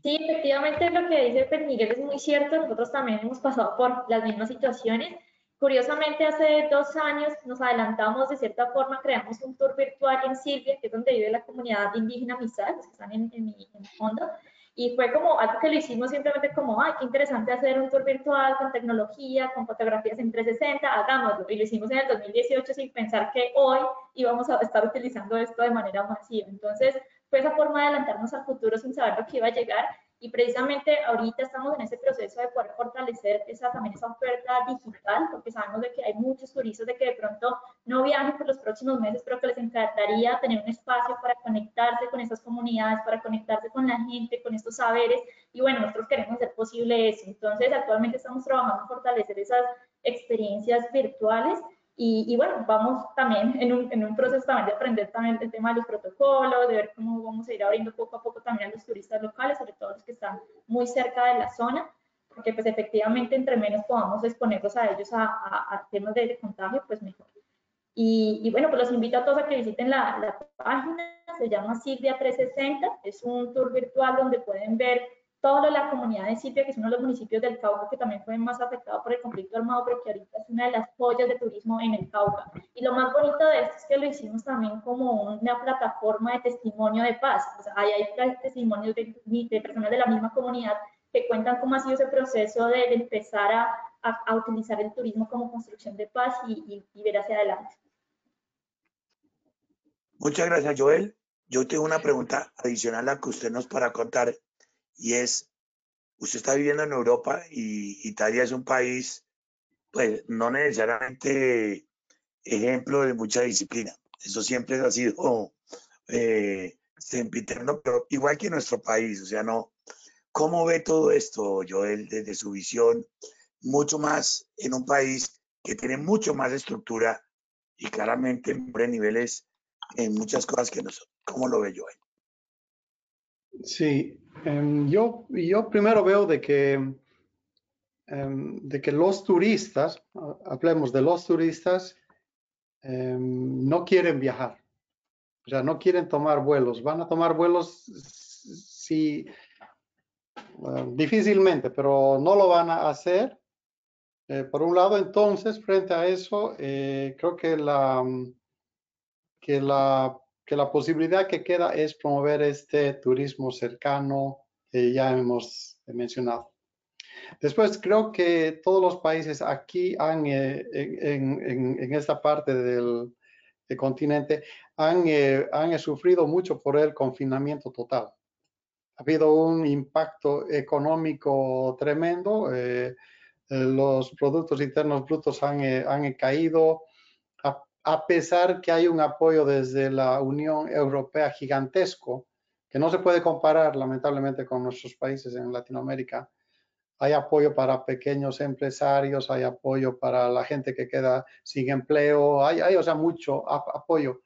Sí, efectivamente lo que dice Miguel es muy cierto, nosotros también hemos pasado por las mismas situaciones. Curiosamente, hace 2 años nos adelantamos, de cierta forma, creamos un tour virtual en Silvia, que es donde vive la comunidad indígena Misal, que están en mi fondo, y fue como algo que lo hicimos simplemente como, ay, qué interesante hacer un tour virtual con tecnología, con fotografías en 360, hagámoslo, y lo hicimos en el 2018 sin pensar que hoy íbamos a estar utilizando esto de manera masiva. Entonces, fue esa forma de adelantarnos al futuro sin saber lo que iba a llegar. Y precisamente ahorita estamos en ese proceso de poder fortalecer también esa oferta digital, porque sabemos de que hay muchos turistas de que de pronto no viajen por los próximos meses, pero que les encantaría tener un espacio para conectarse con esas comunidades, para conectarse con la gente, con estos saberes. Y bueno, nosotros queremos hacer posible eso. Entonces, actualmente estamos trabajando en fortalecer esas experiencias virtuales. Y bueno, vamos también en un proceso también de aprender también el tema de los protocolos, de ver cómo vamos a ir abriendo poco a poco también a los turistas locales, sobre todo los que están muy cerca de la zona, porque pues efectivamente entre menos podamos exponerlos a ellos a temas de contagio, pues mejor. Y bueno, pues los invito a todos a que visiten la página, se llama Silvia 360, es un tour virtual donde pueden ver toda la comunidad de Silvia, que es uno de los municipios del Cauca que también fue más afectado por el conflicto armado, pero que ahorita es una de las joyas de turismo en el Cauca. Y lo más bonito de esto es que lo hicimos también como una plataforma de testimonio de paz. O sea, hay testimonios de personas de la misma comunidad que cuentan cómo ha sido ese proceso de empezar a utilizar el turismo como construcción de paz y ver hacia adelante. Muchas gracias, Joel. Yo tengo una pregunta adicional a la que usted nos para contar, y es, usted está viviendo en Europa y Italia es un país, pues, no necesariamente ejemplo de mucha disciplina. Eso siempre ha sido sempiterno, pero igual que nuestro país, o sea, no. ¿Cómo ve todo esto, Joel, desde su visión, mucho más en un país que tiene mucho más estructura y claramente mejores niveles en muchas cosas que nosotros? ¿Cómo lo ve, Joel? Sí, yo primero veo de que los turistas, hablemos de los turistas, no quieren viajar, o sea, no quieren tomar vuelos, van a tomar vuelos sí, difícilmente, pero no lo van a hacer. Por un lado, entonces, frente a eso, creo que la posibilidad que queda es promover este turismo cercano que ya hemos mencionado. Después, creo que todos los países aquí en esta parte del continente han sufrido mucho por el confinamiento total. Ha habido un impacto económico tremendo. Los productos internos brutos han caído, a pesar que hay un apoyo desde la Unión Europea gigantesco, que no se puede comparar lamentablemente con nuestros países en Latinoamérica. Hay apoyo para pequeños empresarios, hay apoyo para la gente que queda sin empleo, hay o sea, mucho apoyo,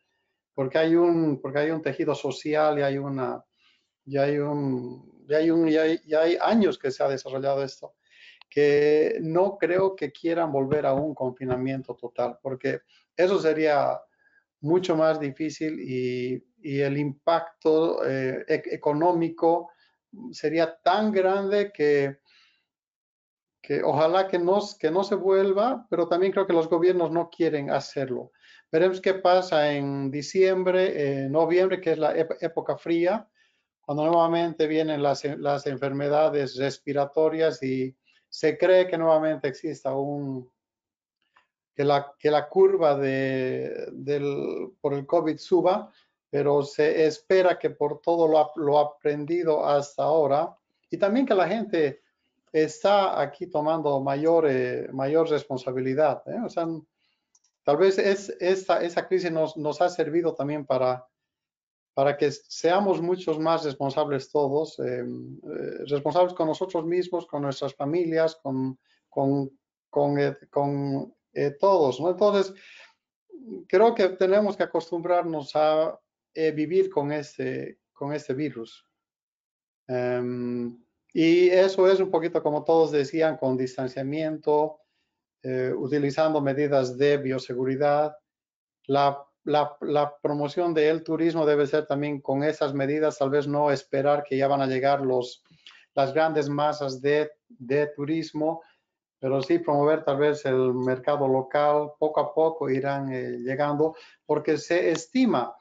porque hay un tejido social y hay años que se ha desarrollado esto, que no creo que quieran volver a un confinamiento total, porque eso sería mucho más difícil y el impacto económico sería tan grande que ojalá que no se vuelva, pero también creo que los gobiernos no quieren hacerlo. Veremos qué pasa en diciembre, noviembre, que es la época fría, cuando nuevamente vienen las enfermedades respiratorias y se cree que nuevamente exista que la curva por el COVID suba, pero se espera que por todo lo aprendido hasta ahora, y también que la gente está aquí tomando mayor responsabilidad. O sea, tal vez esa crisis nos ha servido también para que seamos muchos más responsables todos, responsables con nosotros mismos, con nuestras familias, con todos, ¿no? Entonces, creo que tenemos que acostumbrarnos a vivir con este virus. Y eso es un poquito como todos decían, con distanciamiento, utilizando medidas de bioseguridad. La promoción del turismo debe ser también con esas medidas, tal vez no esperar que ya van a llegar las grandes masas de turismo, pero sí promover tal vez el mercado local, poco a poco irán llegando, porque se estima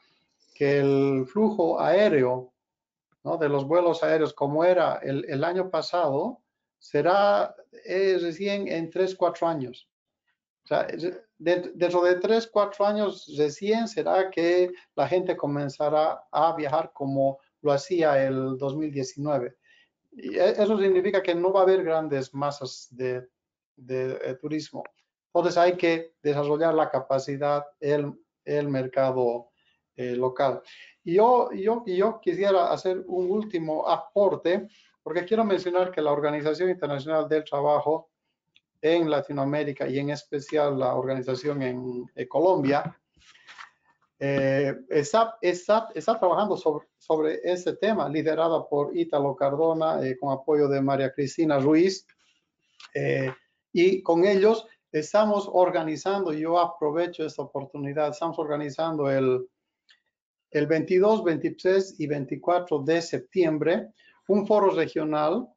que el flujo aéreo, ¿no?, de los vuelos aéreos como era el año pasado, será recién en 3-4 años. O sea, dentro de 3-4 años recién será que la gente comenzará a viajar como lo hacía el 2019. Y eso significa que no va a haber grandes masas de turismo. Entonces hay que desarrollar la capacidad, el mercado local. Y yo quisiera hacer un último aporte, porque quiero mencionar que la Organización Internacional del Trabajo en Latinoamérica y en especial la organización en Colombia, está trabajando sobre este tema, liderada por Ítalo Cardona, con apoyo de María Cristina Ruiz, y con ellos estamos organizando, yo aprovecho esta oportunidad, estamos organizando el 22, 23 y 24 de septiembre un foro regional,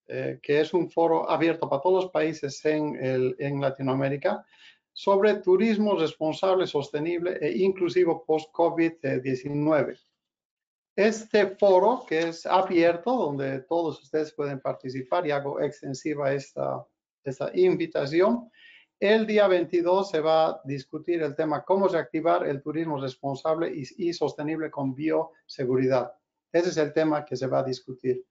que es un foro abierto para todos los países en Latinoamérica, sobre turismo responsable, sostenible e inclusivo post-COVID-19. Este foro, que es abierto, donde todos ustedes pueden participar, y hago extensiva esta esta invitación. El día 22 se va a discutir el tema cómo reactivar el turismo responsable y sostenible con bioseguridad. Ese es el tema que se va a discutir.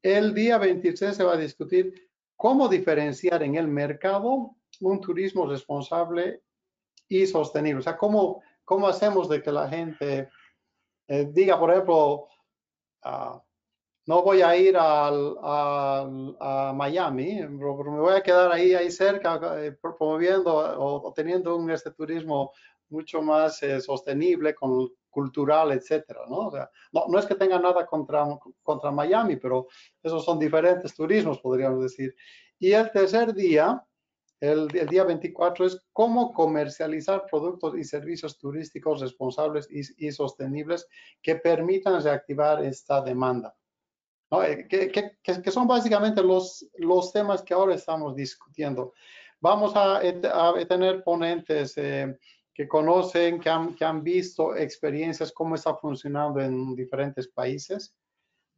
El día 23 se va a discutir cómo diferenciar en el mercado un turismo responsable y sostenible. O sea, cómo hacemos de que la gente diga, por ejemplo, no voy a ir a Miami, pero me voy a quedar ahí cerca promoviendo o teniendo un turismo mucho más sostenible, cultural, etcétera, ¿no? O sea, no es que tenga nada contra Miami, pero esos son diferentes turismos, podríamos decir. Y el tercer día, el día 24, es cómo comercializar productos y servicios turísticos responsables y sostenibles que permitan reactivar esta demanda, ¿no? Que son básicamente los temas que ahora estamos discutiendo. Vamos a tener ponentes que conocen, que han visto experiencias, cómo está funcionando en diferentes países.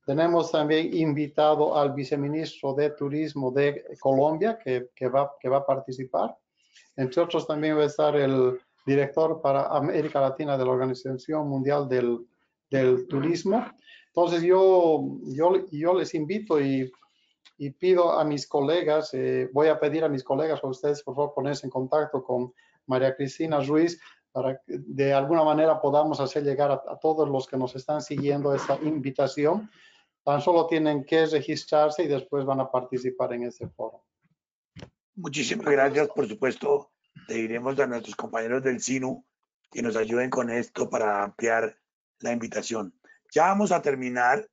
Tenemos también invitado al viceministro de Turismo de Colombia, que va a participar. Entre otros, también va a estar el director para América Latina de la Organización Mundial del Turismo. Entonces, yo les invito y pido a mis colegas, voy a pedir a mis colegas, a ustedes, por favor, ponerse en contacto con María Cristina Ruiz para que de alguna manera podamos hacer llegar a todos los que nos están siguiendo esta invitación. Tan solo tienen que registrarse y después van a participar en este foro. Muchísimas gracias. Por supuesto, le diremos a nuestros compañeros del SINU que nos ayuden con esto para ampliar la invitación. Ya vamos a terminar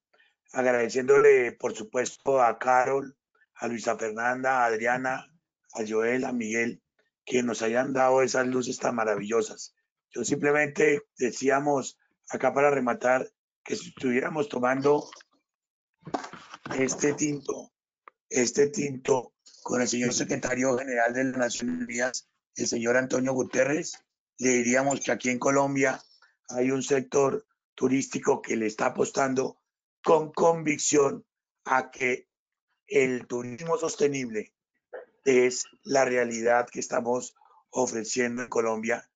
agradeciéndole, por supuesto, a Carol, a Luisa Fernanda, a Adriana, a Joel, a Miguel, que nos hayan dado esas luces tan maravillosas. Yo simplemente decíamos acá para rematar que si estuviéramos tomando este tinto con el señor secretario general de las Naciones Unidas, el señor Antonio Guterres, le diríamos que aquí en Colombia hay un sector turístico que le está apostando con convicción a que el turismo sostenible es la realidad que estamos ofreciendo en Colombia,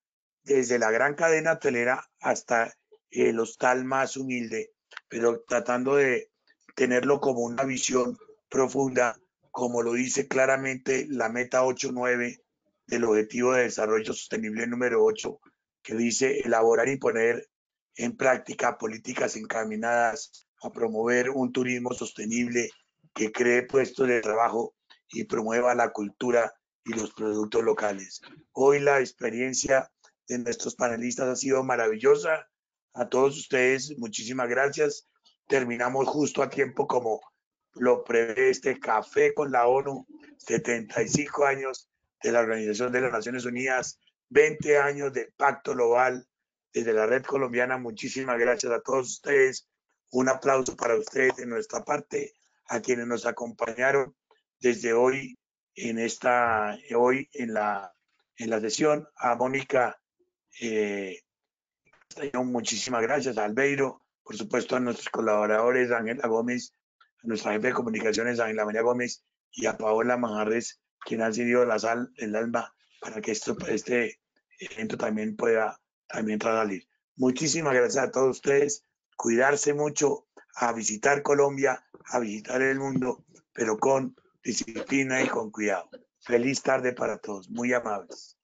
desde la gran cadena hotelera hasta el hostal más humilde, pero tratando de tenerlo como una visión profunda, como lo dice claramente la meta 8.9 del Objetivo de Desarrollo Sostenible número 8, que dice elaborar y poner en práctica políticas encaminadas a promover un turismo sostenible que cree puestos de trabajo y promueva la cultura y los productos locales. Hoy la experiencia de nuestros panelistas ha sido maravillosa. A todos ustedes, muchísimas gracias. Terminamos justo a tiempo como lo prevé este café con la ONU, 75 años de la Organización de las Naciones Unidas, 20 años del Pacto Global, desde la Red Colombiana. Muchísimas gracias a todos ustedes. Un aplauso para ustedes de nuestra parte, a quienes nos acompañaron desde hoy en la sesión, a Mónica, muchísimas gracias, a Albeiro, por supuesto a nuestros colaboradores, a Ángela Gómez, a nuestra jefe de comunicaciones, a Ángela María Gómez, y a Paola Manjarres, quien han sido la sal, el alma, para que este evento también pueda salir. Muchísimas gracias a todos ustedes, cuidarse mucho, a visitar Colombia, a visitar el mundo, pero con disciplina y con cuidado. Feliz tarde para todos, muy amables.